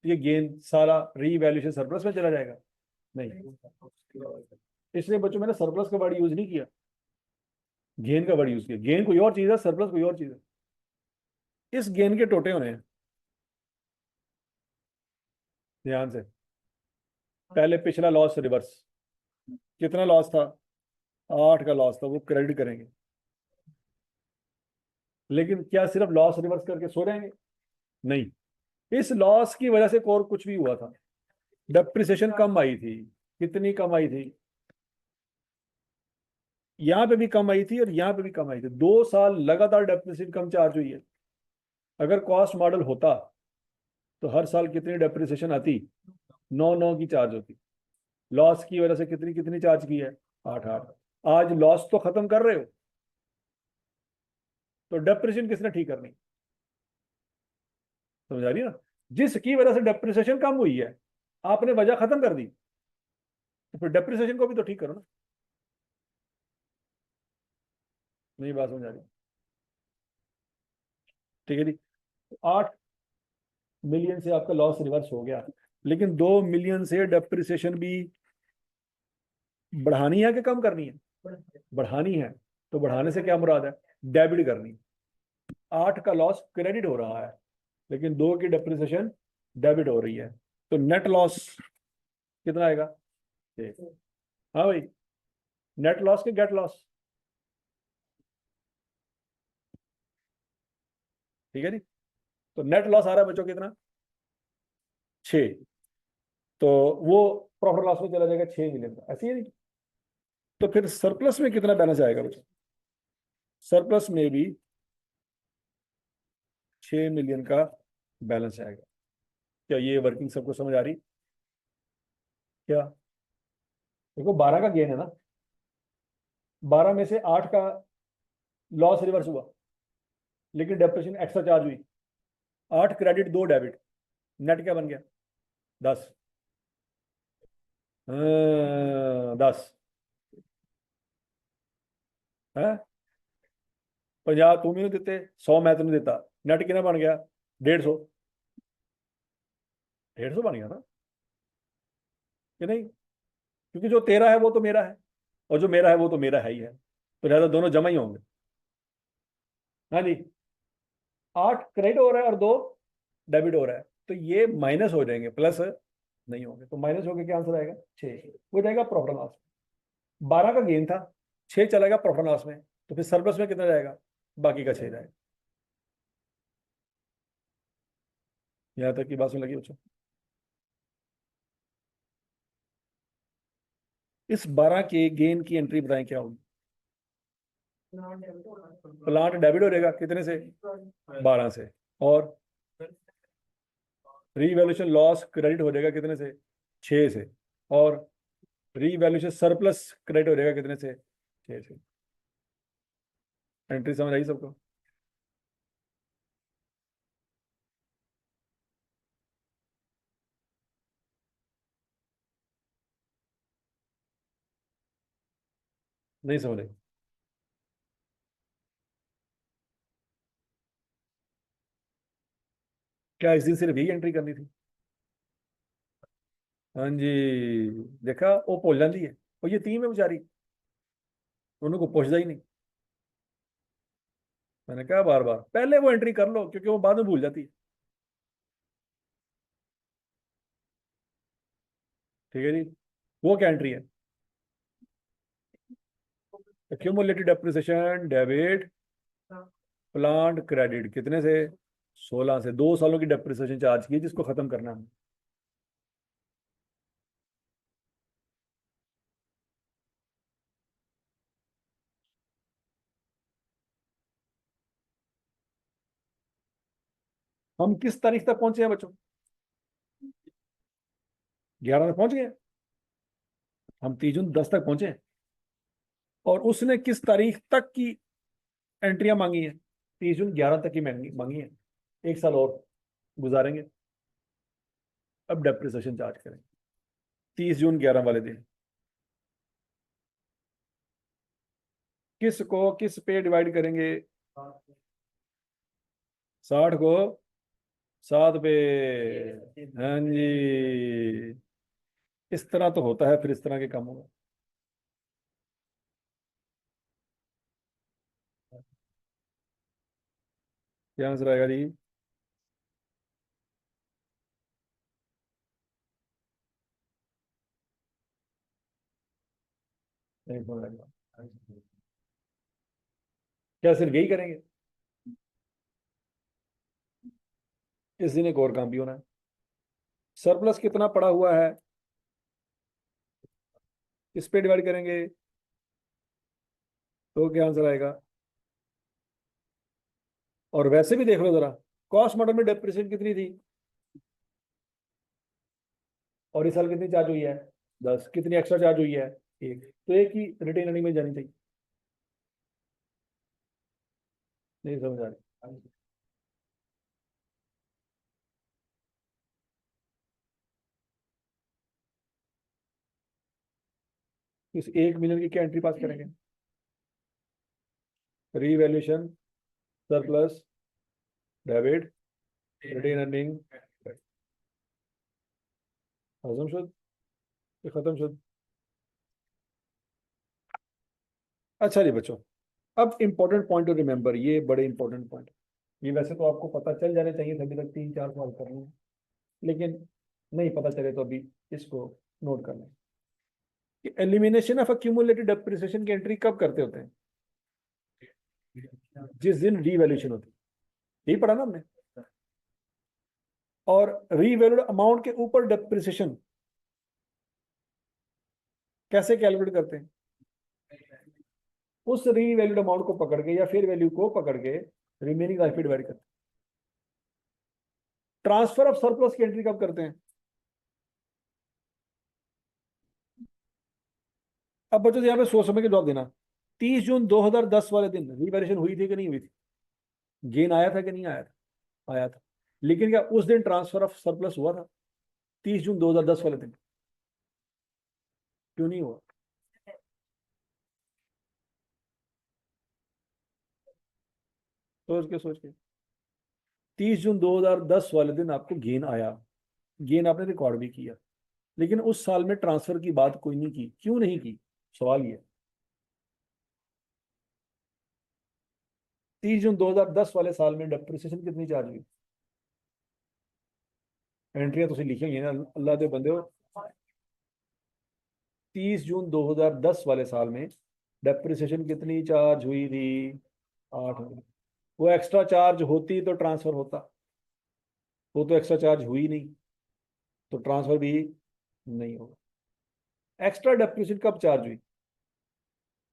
ये गेन सारा रीवैल्यूएशन सरप्लस में चला जाएगा? नहीं, इसलिए बच्चों मैंने सरप्लस का वर्ड यूज नहीं किया, गेन का वर्ड यूज किया। गेन कोई और चीज है, सरप्लस कोई और चीज है। इस गेन के टोटे होने हैं, ध्यान से। पहले पिछला लॉस रिवर्स, कितना लॉस था? 8 का लॉस था, वो क्रेडिट करेंगे। लेकिन क्या सिर्फ लॉस रिवर्स करके सो जाएंगे? नहीं, इस लॉस की वजह से और कुछ भी हुआ था, डेप्रिसिएशन कम आई थी। कितनी कम आई थी? यहां पे भी कम आई थी और यहां पे भी कम आई थी, 2 साल लगातार डेप्रिसिएशन कम चार्ज हुई है। अगर कॉस्ट मॉडल होता तो हर साल कितनी डेप्रिसिएशन आती? 9 की चार्ज होती। लॉस की वजह से कितनी कितनी चार्ज की है? 8। आज लॉस तो खत्म कर रहे हो, तो डेप्रिसिएशन किसने ठीक करनी? समझ आ रही है ना? जिसकी वजह से डेप्रिसिएशन कम हुई है, आपने वजह खत्म कर दी, तो फिर डेप्रिसिएशन को भी तो ठीक करो ना। नहीं बात समझ आ रही? ठीक है जी, 8 मिलियन से आपका लॉस रिवर्स हो गया, लेकिन 2 मिलियन से डेप्रिसिएशन भी बढ़ानी है कि कम करनी है? बढ़ानी है। तो बढ़ाने से क्या मुराद है? डेबिट करनी। 8 का लॉस क्रेडिट हो रहा है, लेकिन 2 की डेप्रिसिएशन डेबिट हो रही है, तो नेट लॉस कितना आएगा? हाँ भाई, नेट लॉस के गेट लॉस। ठीक है जी, तो नेट लॉस आ रहा है बच्चों कितना? 6। तो वो प्रॉफिट लॉस में चला जाएगा 6 मिलियन का, ऐसे ही है नहीं? तो फिर सरप्लस में कितना बैलेंस आएगा बच्चों? सरप्लस में भी 6 मिलियन का बैलेंस आएगा। क्या ये वर्किंग सबको समझ आ रही? क्या देखो, 12 का गेन है ना, 12 में से 8 का लॉस रिवर्स हुआ, लेकिन डेप्रिसिएशन एक्स्ट्रा चार्ज हुई। 8 क्रेडिट 2 डेबिट, नेट क्या बन गया? 10। 10 है, 50 तू नहीं देते, 100 मैं तुम्हें देता, नेट कितना बन गया? 150। 150 बन गया ना कि नहीं? क्योंकि जो तेरा है वो तो मेरा है, और जो मेरा है वो तो मेरा है ही है, तो लिहाजा दोनों जमा ही होंगे। हाँ जी, 8 क्रेडिट हो रहा है और 2 डेबिट हो रहा है, तो ये माइनस हो जाएंगे, प्लस नहीं होंगे, तो माइनस होकर क्या आंसर आएगा? 6, हो जाएगा प्रॉफिट लॉस। 12 का गेन था, 6 चला गया प्रॉफिट लॉस में, तो फिर सरप्लस में कितना जाएगा? बाकी का 6 जाएगा। यहाँ तक की बात सुन लगी बच्चों? इस 12 के गेन की एंट्री बताएं क्या होगी? प्लांट डेबिट हो जाएगा कितने से? 12 से। और रीवैल्यूएशन लॉस क्रेडिट हो जाएगा कितने से? 6 से। और रीवैल्यूएशन सरप्लस क्रेडिट हो जाएगा कितने से? 6 से। एंट्री समझ आई सबको? नहीं समझ आई? क्या इस दिन सिर्फ यही एंट्री करनी थी? हाँ जी। देखा, वो भूल जाती है। और ये टीम है बेचारी, उन्होंने को पूछता ही नहीं। मैंने कहा बार बार पहले वो एंट्री कर लो, क्योंकि वो बाद में भूल जाती है। ठीक है जी। वो क्या एंट्री है? Accumulated depreciation debit plant credit कितने से? 16 से। 2 सालों की डेप्रिसिएशन चार्ज की जिसको खत्म करना है। हम किस तारीख तक पहुंचे हैं बच्चों? 11 तक पहुंच गए हैं। हम 30 जून 10 तक पहुंचे हैं। और उसने किस तारीख तक की एंट्रियां मांगी है? 30 जून 11 तक की मांगी मांगी है। 1 साल और गुजारेंगे, अब डेप्रिसिएशन चार्ज करेंगे 30 जून 11 वाले दिन। किस को किस पे डिवाइड करेंगे? 60 को 7 पे। हाँ जी। इस तरह तो होता है फिर इस तरह के कामों में। क्या आंसर आएगा जी? नहीं समझ आएगा। क्या सिर्फ यही करेंगे? इस दिन एक और काम भी होना है। सरप्लस कितना पड़ा हुआ है, किस पे डिवाइड करेंगे? तो क्या आंसर आएगा? और वैसे भी देख लो जरा, कॉस्ट मॉडल में डेप्रिसिएशन कितनी थी? और इस साल कितनी चार्ज हुई है? 10। कितनी एक्स्ट्रा चार्ज हुई है? 1। तो एक ही रिटेन अर्निंग में जानी चाहिए। नहीं समझ आ रही? इस 1 मिलियन की क्या एंट्री पास करेंगे? Revaluation surplus debit retain earning हजम शुद्ध ये खत्म शुद्ध। अच्छा जी बच्चों, अब इंपॉर्टेंट पॉइंट टू रिमेंबर, ये बड़े इंपॉर्टेंट पॉइंट। ये वैसे तो आपको पता चल जाने चाहिए थे, अभी तक 3 4 सवाल कर रहे हैं, लेकिन नहीं पता चले तो अभी इसको नोट कर लें कि एलिमिनेशन ऑफ अक्यूमुलेटेड डेप्रिसिएशन की एंट्री कब करते होते हैं? जिस दिन रीवैल्यूएशन होती है, यही पढ़ा ना हमने। और रीवैल्यूड अमाउंट के ऊपर डेप्रिसिएशन कैसे कैलकुलेट करते हैं? उस रीवैल्यूड अमाउंट को पकड़ के या फेयर वैल्यू को पकड़ के रिमेनिंग लाइफ पे डिवाइड करते हैं। ट्रांसफर ऑफ सरप्लस की एंट्री कब करते हैं? अब बच्चों यहाँ पे सोच समझ के जवाब देना। 30 जून 2010 वाले दिन रीवैल्यूएशन हुई थी कि नहीं हुई थी? गेन आया था कि नहीं आया था? आया था। लेकिन क्या उस दिन ट्रांसफर ऑफ सरप्लस हुआ था? 30 जून 2010 वाले दिन क्यों नहीं हुआ? सोच के 30 जून 2010 वाले दिन आपको गेन आया, गेन आपने रिकॉर्ड भी किया, लेकिन उस साल में ट्रांसफर की बात कोई नहीं की। क्यों नहीं की? सवाल ये। 30 जून 2010 वाले साल में डेप्रिसिएशन कितनी चार्ज हुई? एंट्रियां तुम लिखी हुई हैं ना, अल्लाह के बंदे हो। 30 जून 2010 वाले साल में डेप्रिसिएशन कितनी चार्ज हुई थी? 8 हुई। वो एक्स्ट्रा चार्ज होती तो ट्रांसफर होता, वो तो एक्स्ट्रा चार्ज हुई नहीं, तो ट्रांसफर भी नहीं होगा। एक्स्ट्रा डेप्रिसिएशन कब चार्ज हुई?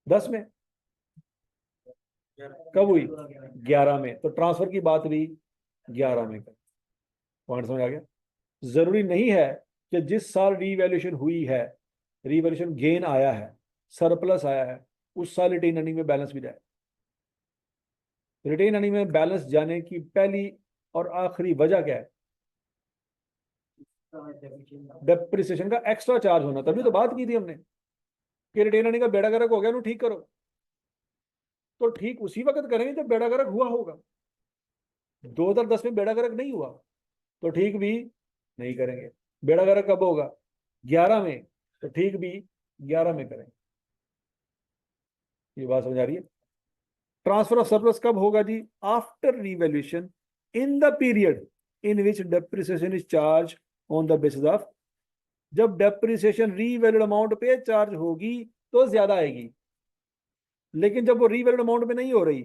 10 में। कब हुई? 11 में। तो ट्रांसफर की बात भी 11 में कर। पॉइंट समझ आ गया? जरूरी नहीं है कि जिस साल रीवैल्यूएशन हुई है, रीवैल्यूएशन गेन आया है, सरप्लस आया है, उस साल रिटेन अर्निंग में बैलेंस भी जाए। रिटेन अर्निंग में बैलेंस जाने की पहली और आखिरी वजह क्या है? डेप्रिसिएशन का एक्स्ट्रा चार्ज होना। तभी तो बात की थी हमने कि रिटेन अर्निंग का बेड़ा गर्क हो गया, नो ठीक करो। तो ठीक उसी वक्त करेंगे जब बेड़ा गर्क हुआ होगा। 2010 में बेड़ा गर्क नहीं हुआ तो ठीक भी नहीं करेंगे। बेड़ा गर्क कब होगा? 11 में। तो ठीक भी 11 में करेंगे। ये बात समझ आ रही है? ट्रांसफर ऑफ सरप्लस कब होगा जी? After revaluation in the period in which depreciation is charge on the basis of. जब डेप्रिसिएशन रीवैल्यूड अमाउंट पे चार्ज होगी तो ज्यादा आएगी, लेकिन जब वो रीवैल्यूड अमाउंट पे नहीं हो रही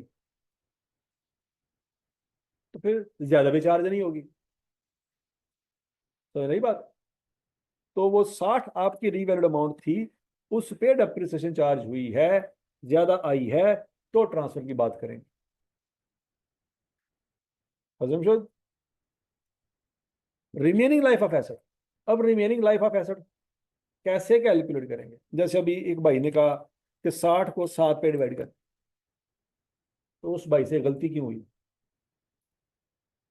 तो फिर ज्यादा भी चार्ज नहीं होगी। तो नहीं बात। तो वो 60 आपकी रीवैल्यूड अमाउंट थी, उस पे डेप्रिसिएशन चार्ज हुई है, ज्यादा आई है, तो ट्रांसफर की बात करेंगे। हजम शुद। Remaining life of asset. अब रिमेनिंग लाइफ ऑफ एसेट कैसे कैलकुलेट करेंगे? जैसे अभी एक भाई ने कहा कि 60 को 7 पे डिवाइड कर, तो उस भाई से गलती क्यों हुई?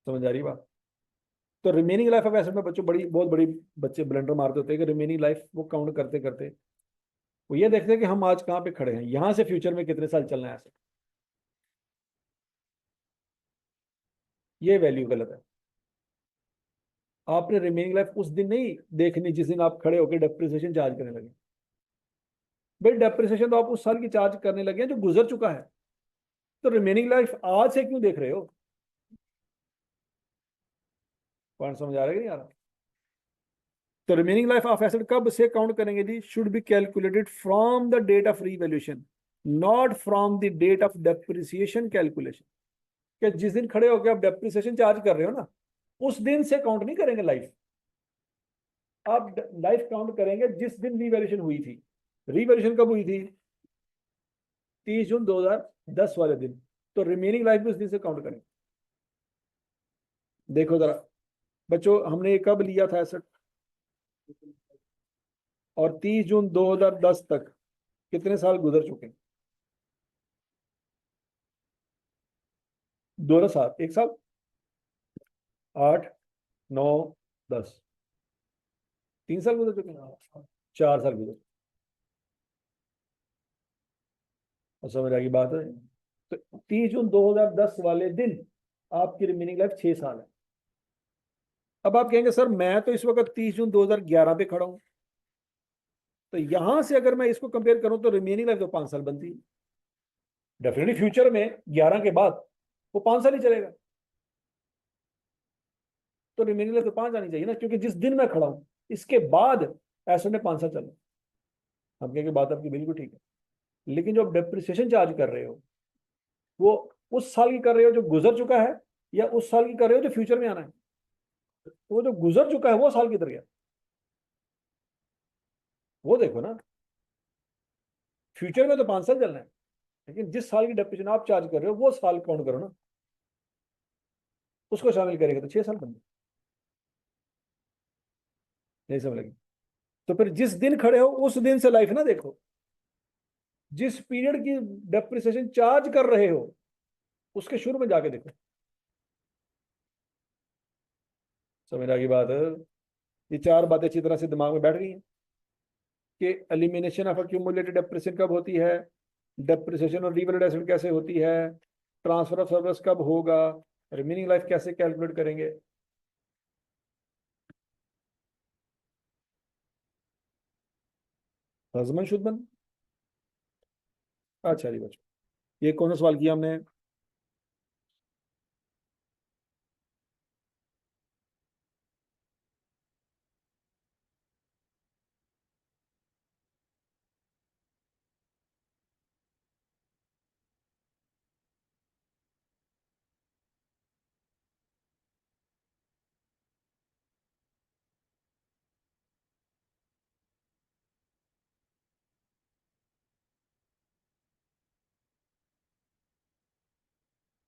समझ आ रही बात? तो रिमेनिंग लाइफ ऑफ एसेट में बच्चों बड़ी बहुत बड़ी बच्चे ब्लंडर मारते होते हैं कि रिमेनिंग लाइफ वो काउंट करते करते वो ये देखते हैं कि हम आज कहाँ पे खड़े हैं, यहां से फ्यूचर में कितने साल चलना है एसेट। ये वैल्यू गलत है। आपने रिमेनिंग लाइफ उस दिन नहीं देखनी जिस दिन आप खड़े होकर डेप्रिसिएशन चार्ज करने लगे। भाई डेप्रिसिएशन तो आप उस साल की चार्ज करने लगे हैं जो गुजर चुका है। तो रिमेनिंग लाइफ आज से क्यों देख रहे हो? पॉइंट समझ आ रहा है कि नहीं आ रहा? तो रिमेनिंग लाइफ ऑफ एसेट कब से काउंट करेंगे जी? Should be calculated from the date of revaluation, not from the date of depreciation calculation. कि जिस दिन खड़े होकर आप डेप्रिसिएशन चार्ज कर रहे हो ना, उस दिन से काउंट नहीं करेंगे लाइफ। आप लाइफ काउंट करेंगे जिस दिन रीवैल्यूएशन हुई थी। रीवैल्यूएशन कब हुई थी? 30 जून 2010 वाले दिन। तो रिमेनिंग लाइफ भी उस दिन से काउंट करेंगे। देखो जरा बच्चों, हमने ये कब लिया था एसेट? और 30 जून 2010 तक कितने साल गुजर चुके हैं? 2 साल, 1 साल, 8, 9, 10, 3 साल गुजर चुके हैं, 4 साल गुजर। और समझ आ गई बात है? तो 30 जून 2010 वाले दिन आपकी रिमेनिंग लाइफ 6 साल है। अब आप कहेंगे सर मैं तो इस वक्त 30 जून 2011 पे खड़ा हूं, तो यहां से अगर मैं इसको कंपेयर करूं तो रिमेनिंग लाइफ तो 5 साल बनती है। डेफिनेटली फ्यूचर में 11 के बाद वो 5 साल ही चलेगा। तो रिमेनिंग लाइफ तो 5 आनी चाहिए ना, क्योंकि जिस दिन मैं खड़ा हूं इसके बाद ऐसे में 5 साल चले। हम कहेंगे बात आपकी बिल्कुल ठीक है। लेकिन जो आप डेप्रिसिएशन चार्ज कर रहे हो वो उस साल की कर रहे हो जो गुजर चुका है, या उस साल की कर रहे हो जो फ्यूचर में आना है? तो वो जो गुजर चुका है वो साल किधर गया? वो देखो ना। फ्यूचर में तो 5 साल चलना है, लेकिन जिस साल की डेप्रिसिएशन आप चार्ज कर रहे हो वो साल काउंट करो ना। उसको शामिल करेंगे तो 6 साल बन गए। नहीं समझ लगी? तो फिर जिस दिन खड़े हो उस दिन से लाइफ ना देखो, जिस पीरियड की डेप्रिसिएशन चार्ज कर रहे हो उसके शुरू में जाके देखो। समझ आ गई बात? ये 4 बातें अच्छी तरह से दिमाग में बैठ गई हैं कि एलिमिनेशन ऑफ अक्यूमुलेटेड डेप्रिसिएशन कब होती है, डेप्रिसिएशन और रीवैल्यूड एसेट कैसे होती है, ट्रांसफर ऑफ सर्विस कब होगा, रिमेनिंग लाइफ कैसे कैलकुलेट करेंगे। हजमन शुद्धमन। अच्छा जी बच्चों, ये कौन सा सवाल किया हमने?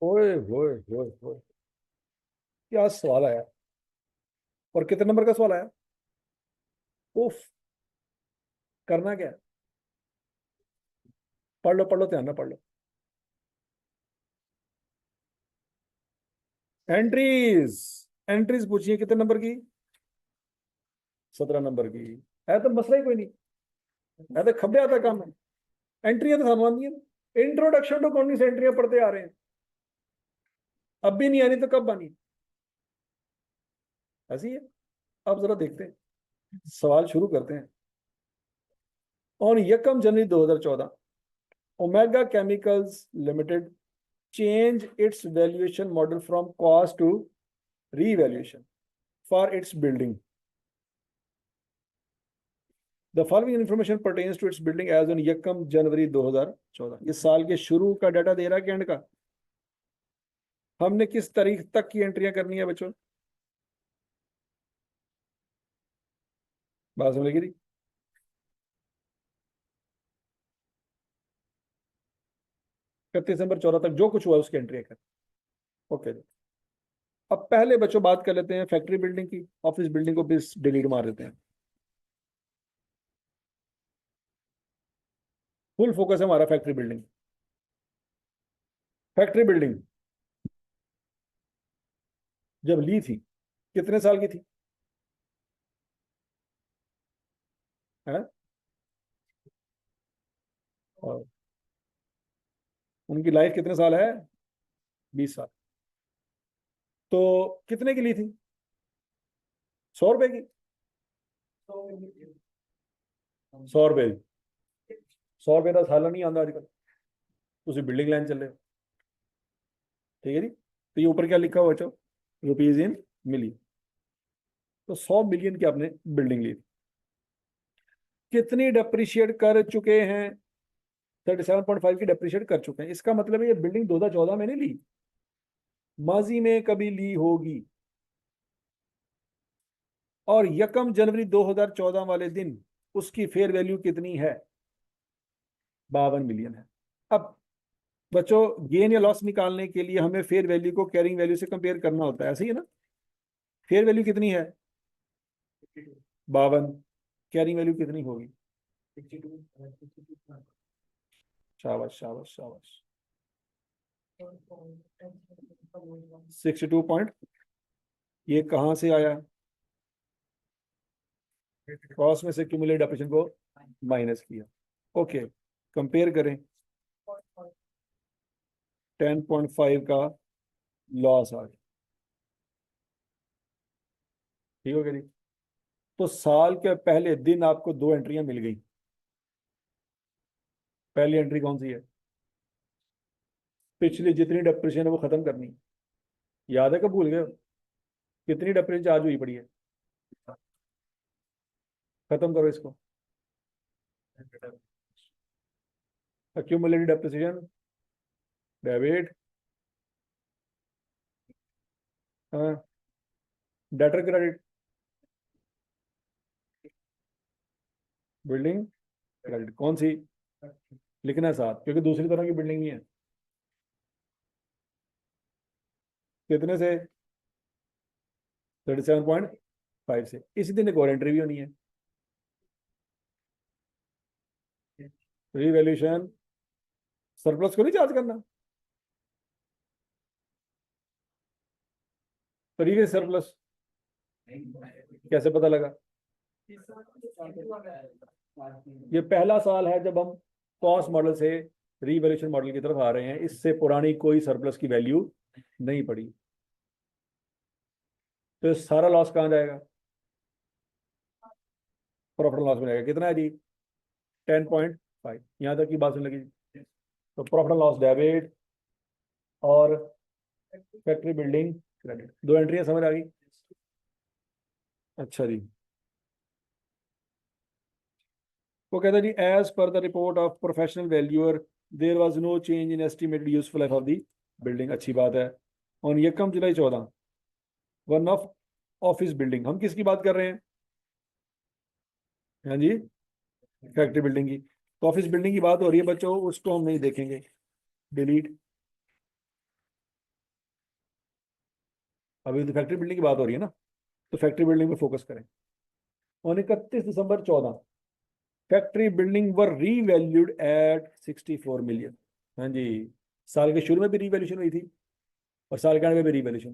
ओए होए होए होए, क्या सवाल आया, और कितने नंबर का सवाल आया? उफ, करना क्या है? पढ़ लो ध्यान ना, पढ़ लो। एंट्रीज, एंट्रीज पूछिए कितने नंबर की? 17 नंबर की। है तो मसला ही कोई नहीं, है तो खब्बे आता काम है। एंट्री तो सामान नहीं है, इंट्रोडक्शन टू कौन सी एंट्रियां पढ़ते आ रहे हैं, अब भी नहीं आनी तो कब आनी? ऐसी है। अब जरा देखते हैं, सवाल शुरू करते हैं। On 1 January 2014, omega chemicals limited change its valuation model from cost to revaluation for its building. The following information pertains to its building as on 1 जनवरी 2014। इस साल के शुरू का डाटा दे रहा है कि एंड का? हमने किस तारीख तक की एंट्रियां करनी है बच्चों? बात समझ गई? 31 दिसंबर 14 तक जो कुछ हुआ उसकी एंट्री कर। ओके। अब पहले बच्चों बात कर लेते हैं फैक्ट्री बिल्डिंग की, ऑफिस बिल्डिंग को भी डिलीट मार देते हैं। फुल फोकस है हमारा फैक्ट्री बिल्डिंग। फैक्ट्री बिल्डिंग जब ली थी कितने साल की थी? है? और उनकी लाइफ कितने साल है? 20 साल। तो कितने की ली थी? 100 रुपए की? 100 रुपए की। 100 रुपए का साल नहीं आता आजकल, उसी बिल्डिंग लाइन चल रहे हो। ठीक है जी। तो ये ऊपर क्या लिखा हुआ बच्चों? Rupees in million. तो 100 मिलियन की आपने बिल्डिंग ली थी, कितनी डेप्रिशिएट कर चुके हैं? 37.5 की डेप्रिशिएट कर चुके हैं। इसका मतलब है ये बिल्डिंग 2014 में नहीं ली, माजी में कभी ली होगी। और 1 जनवरी 2014 वाले दिन उसकी फेयर वैल्यू कितनी है? 52 मिलियन है। अब बच्चों, गेन या लॉस निकालने के लिए हमें फेयर वैल्यू को कैरिंग वैल्यू से कंपेयर करना होता है, ऐसे ही है ना? फेयर वैल्यू कितनी है? 52। कैरिंग वैल्यू कितनी होगी? शाबाश शाबाश शाबाश। 62 पॉइंट। ये कहाँ से आया? क्रॉस में से क्यूमुलेटेड डेप्रिसिएशन को माइनस किया। ओके, कंपेयर करें। 10.5 का लॉस आ गया। ठीक हो गया जी। तो साल के पहले दिन आपको दो एंट्रियां मिल गई। पहली एंट्री कौन सी है? पिछली जितनी डेप्रिसिएशन है वो खत्म करनी है। याद है कब भूल गए हो? कितनी डेप्रिसिएशन आज हुई पड़ी है? खत्म करो इसको। Accumulated depreciation debit, debtor credit, building credit. कौन सी लिखना है साथ, क्योंकि दूसरी तरह की बिल्डिंग नहीं है। कितने से? 37.5 से। इसी दिन एक और एंट्री भी होनी है, रीवैल्यूएशन। सरप्लस को नहीं चार्ज करना, तरीके से सरप्लस कैसे पता लगा? ये पहला साल है जब हम कॉस्ट मॉडल से रीवैल्यूएशन मॉडल की तरफ आ रहे हैं, इससे पुरानी कोई सरप्लस की वैल्यू नहीं पड़ी। तो सारा लॉस कहाँ जाएगा? प्रॉफिट लॉस में जाएगा। कितना है जी? 10.5। यहाँ तक की बात सुन लगी। तो प्रॉफिट लॉस डेबिट और फैक्ट्री बिल्डिंग क्रेडिट, दो एंट्रियां समझ आ गई? अच्छा जी। वो कहता है जी, as per the report of professional valuer there was no change in estimated useful life of the building. अच्छी बात है। ऑन 1 जुलाई 2014, वन ऑफ ऑफिस बिल्डिंग, हम किसकी बात कर रहे हैं? हाँ जी, फैक्ट्री बिल्डिंग की। तो ऑफिस बिल्डिंग की बात हो रही है बच्चों, उसको हम नहीं देखेंगे, डिलीट। अभी तो फैक्ट्री बिल्डिंग की बात हो रही है ना, तो फैक्ट्री बिल्डिंग पे फोकस करें। और 31 दिसंबर 14, फैक्ट्री बिल्डिंग वर रीवैल्यूड एट 64 मिलियन। हाँ जी, साल के शुरू में भी रीवैल्यूशन हुई थी और साल के एंड में भी रीवैल्यूशन,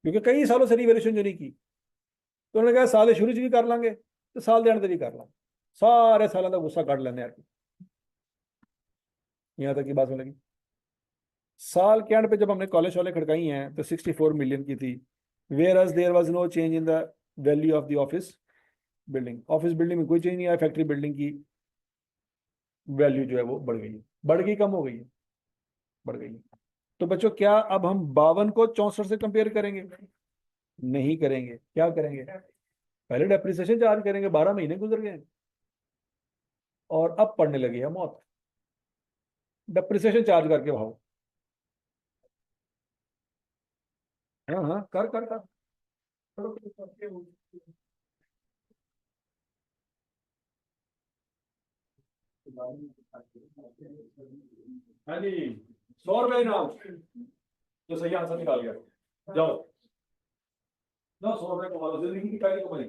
क्योंकि कई सालों से रीवैल्यूशन जो नहीं की, तो उन्होंने कहा साल के शुरू से भी कर लांगे तो साल के एंड भी कर लांगे, सारे सालों का गुस्सा काट लेने यार। यहाँ तक की बात सुन लगी। साल के एंड पे जब हमने कॉलेज वाले खड़काई हैं तो 64 मिलियन की थी, whereas there was no change in the value of the office building. Office building में कोई चेंज नहीं आया, फैक्ट्री बिल्डिंग की वैल्यू जो है वो बढ़ गई है, बढ़ गई, कम हो गई है, बढ़ गई है। तो बच्चों क्या अब हम 52 को 64 से कंपेयर करेंगे? नहीं करेंगे। क्या करेंगे? पहले डेप्रिसिएशन चार्ज करेंगे, 12 महीने गुजर गए और अब पड़ने लगी है मौत। डेप्रिसिएशन चार्ज करके भाव। हाँ हाँ, कर कर कर। हाँ जी, 100 रुपये इनाम, जो सही आंसर निकाल गया। जाओ ना, 100 रुपये कमा लो, जिंदगी की पहली कमाई।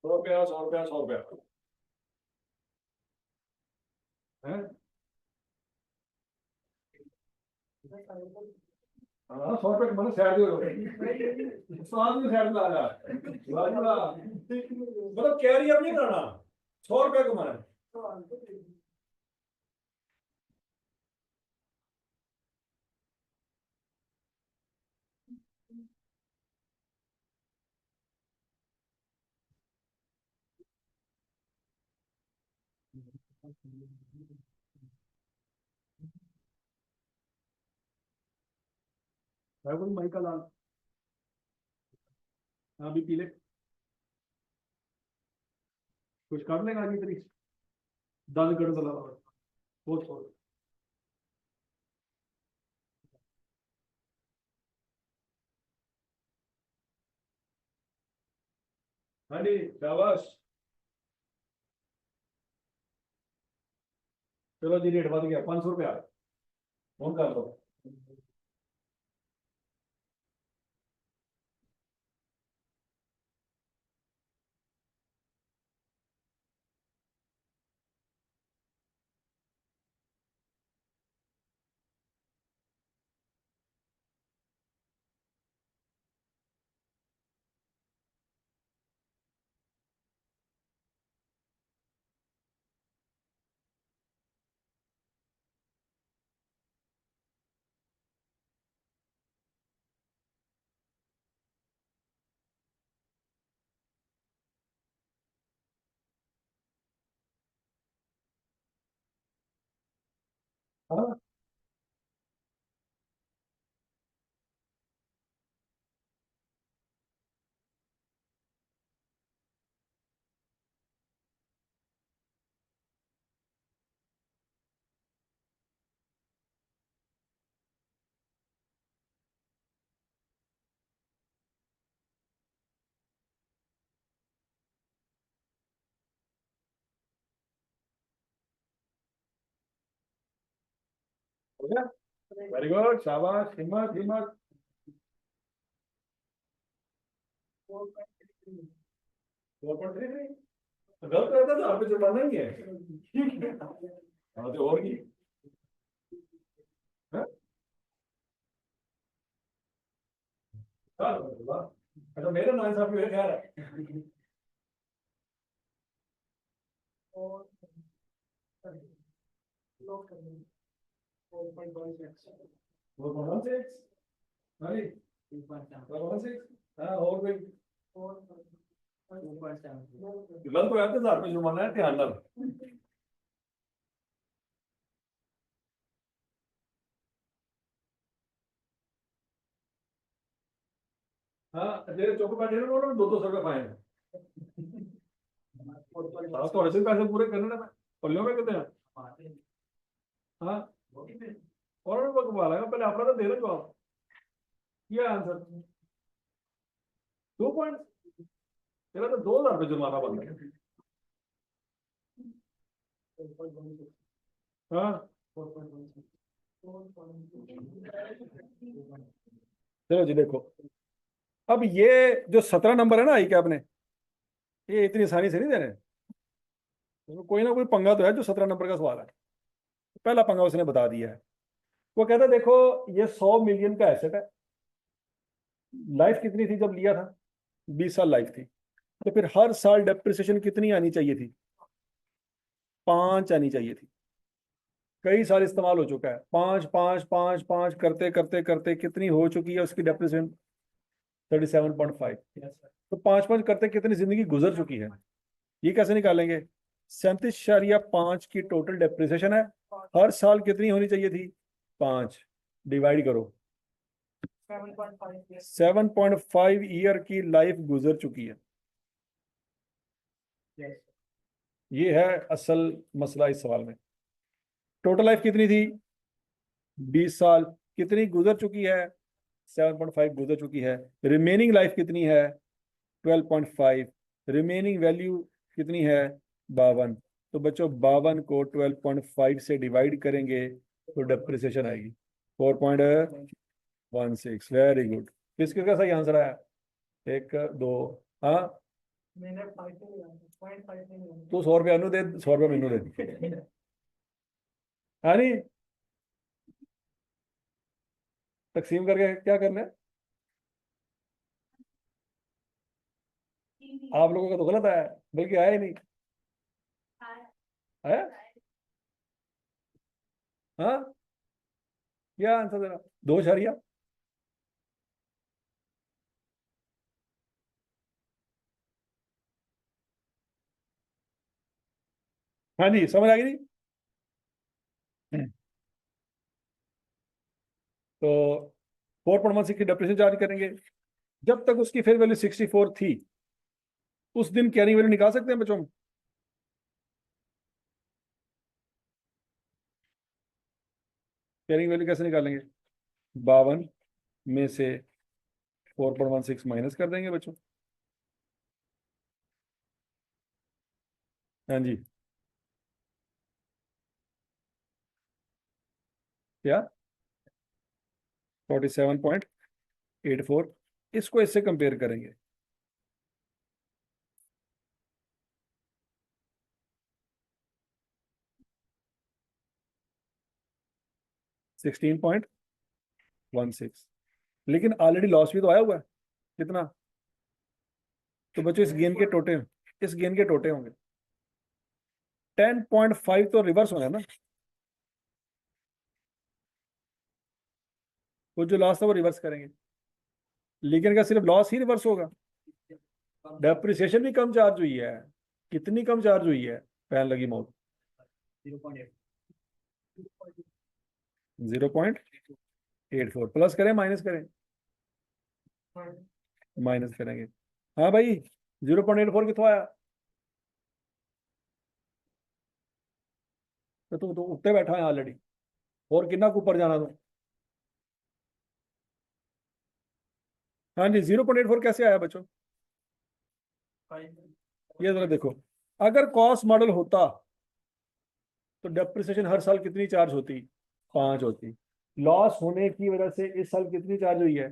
100 रुपया, 100 रुपया, 100 रुपया है। हाँ, 100 रुपये कमाना सैर दो, साथ में सैर ला जा, मतलब कैरी अब नहीं कराना, 100 रुपया कमाना है। भाई माइक का लाल, हाँ भी पीले, कुछ कर लेगा आगे तेरी, दंद कड़ चला बहुत बहुत। हाँ जी, शाबाश। चलो जी, रेट बढ़ गया, 500 रुपया फोन कर दो। हाँ हो गया, वेरी गुड, शाबाश, हिम्मत हिम्मत। 4.33, गलत रहता तो आप पे जुर्माना ही है, ठीक है। हाँ तो और की हाँ? अच्छा, मेरा नाइन साहब मेरे ख्याल है। वो कौन से हाँ जी, 4.6, हाँ और कोई गलत हो जाते 1000 रुपये जुर्माना है, ध्यान रख। हाँ, तेरे चौके बैठे ना, 200 रुपये फाइन है। हाँ, तो ऐसे पैसे पूरे करने ना, पल्लियों में कितने हैं? हाँ, और भी बकवा लगा, पहले अपना तो दे दो जवाब। क्या आंसर? 2 पॉइंट, तेरा तो 2000 रुपये जुर्माना बन गया। हाँ चलो जी देखो, अब ये जो 17 नंबर है ना आई कैप ने, ये इतनी आसानी से नहीं दे रहे, तो कोई ना कोई पंगा तो है जो 17 नंबर का सवाल है। पहला पंगा उसने बता दिया है। वो कहता है देखो, ये 100 मिलियन का एसेट है, लाइफ कितनी थी जब लिया था? 20 साल लाइफ थी। तो फिर हर साल डेप्रिसिएशन कितनी आनी चाहिए थी? 5 आनी चाहिए थी। कई साल इस्तेमाल हो चुका है, 5 5 5 5 करते करते करते कितनी हो चुकी है उसकी डेप्रिसिएशन? 37.5। तो 5 5 करते कितनी जिंदगी गुजर चुकी है, ये कैसे निकालेंगे? 37.5 की टोटल डेप्रिसिएशन है, हर साल कितनी होनी चाहिए थी? 5। डिवाइड करो, 7.5 ईयर की लाइफ गुजर चुकी है। ये है असल मसला इस सवाल में। टोटल लाइफ कितनी थी? 20 साल। कितनी गुजर चुकी है? 7.5 गुजर चुकी है। रिमेनिंग लाइफ कितनी है? 12.5। रिमेनिंग वैल्यू कितनी है? 52। तो बच्चों 52 को 12.5 से डिवाइड करेंगे तो डेप्रिसिएशन आएगी 4.16। Very good. किसका सही आंसर आया? 1 2। हाँ, तू 100 रुपया अनु दे, 100 रुपया मैनू दे। हाँ नहीं, तकसीम करके क्या करना है? आप लोगों का तो गलत आया है, बल्कि आया ही नहीं। आया? हाँ, क्या आंसर देना? 2 इशारिया। हाँ जी, समझ आ गई नहीं? तो 4.16 की डेप्रिसिएशन चार्ज करेंगे। जब तक उसकी फेयर वैल्यू 64 थी, उस दिन कैरिंग वैल्यू निकाल सकते हैं बच्चों हम? कैरिंग वैल्यू कैसे निकालेंगे? 52 में से 4.16 माइनस कर देंगे बच्चों। हाँ जी। क्या? 47.84। इसको इससे कंपेयर करेंगे। 16.16। लेकिन ऑलरेडी लॉस भी तो आया हुआ है। कितना? तो बच्चों इस गेन के टोटे होंगे। 10.5 तो रिवर्स होना है ना, वो जो लॉस था वो रिवर्स करेंगे। लेकिन क्या सिर्फ लॉस ही रिवर्स होगा? डेप्रिसिएशन भी कम चार्ज हुई है। कितनी कम चार्ज हुई है? पैन लगी मौत। 0.84। प्लस करें माइनस करें? माइनस करेंगे। हाँ भाई, 0.84 कितना आया? तो तू तो उत्ते बैठा है ऑलरेडी, और कितना ऊपर जाना तू? हाँ जी, 0.84 कैसे आया बच्चों? ये जरा देखो, अगर कॉस्ट मॉडल होता तो डेप्रिसिएशन हर साल कितनी चार्ज होती? 5 होती। लॉस होने की वजह से इस साल कितनी चार्ज हुई है?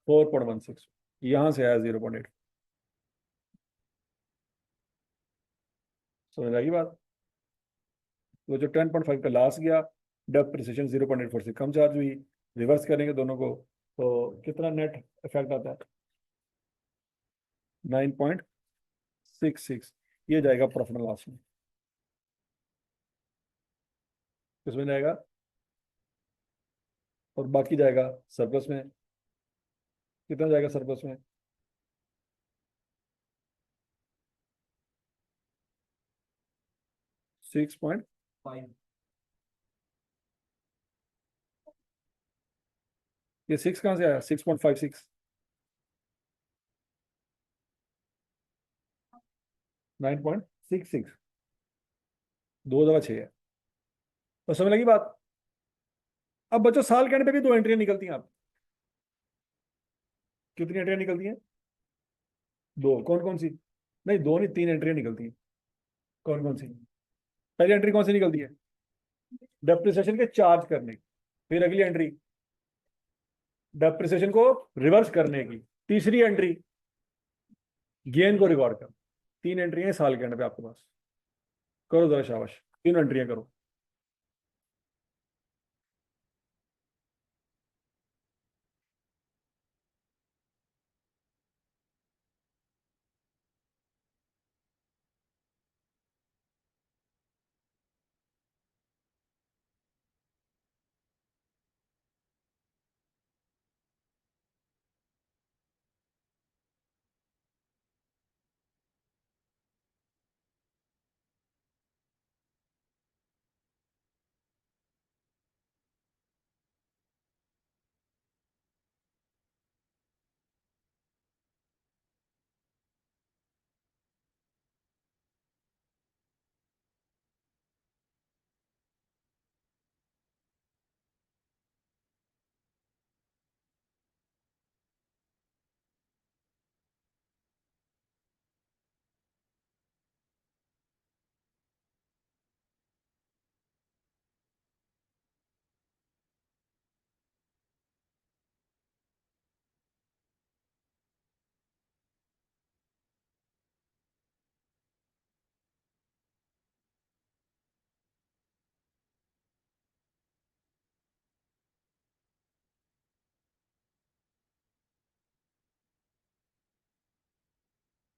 4.16। यहां से आया 0.8। समझ आएगी बात? वो जो 10.5 का लॉस गया, डेप्रिसिएशन 0.84 से कम चार्ज हुई, रिवर्स करेंगे दोनों को, तो कितना नेट इफेक्ट आता है? 9.66। ये जाएगा प्रॉफिट एंड लॉस में। किसमें जाएगा? और बाकी जाएगा सरप्लस में। कितना जाएगा सरप्लस में? 6.5। ये 6 कहाँ से आया? 6.56। 9.66। 2 दफा 6 है। तो समझ लगी बात? अब बच्चों साल के एंड पे भी 2 एंट्रियां निकलती हैं आप। कितनी एंट्रियां निकलती हैं? 2। कौन कौन सी? नहीं, 2 नहीं, 3 एंट्रियां निकलती हैं। कौन कौन सी? पहली एंट्री कौन सी निकलती है? डेप्रिसिएशन के चार्ज करने की। फिर अगली एंट्री डेप्रिसिएशन को रिवर्स करने की। तीसरी एंट्री गेन को रिकॉर्ड कर। 3 एंट्री है साल के एंड पे आपके पास। करो जरा शाबाश, 3 एंट्रियां करो।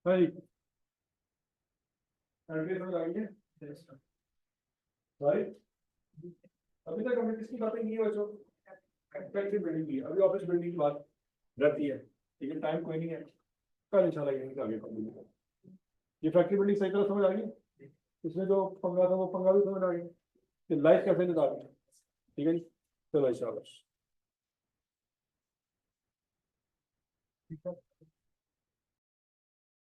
भाई एंट्री समझ आ गई है? भाई अभी तक हमने किसकी बातें की है बच्चों? फैक्ट्री बिल्डिंग की। अभी ऑफिस बिल्डिंग की बात रहती है, लेकिन टाइम कोई नहीं है, कल इंशाल्लाह यहीं से आगे कर। ये फैक्ट्री बिल्डिंग सही तरह समझ आ गई? इसमें जो पंगा था वो पंगा भी समझ आ गया कि लाइफ कैसे निकालनी है। ठीक है जी, चलो इंशाल्लाह। ठीक है।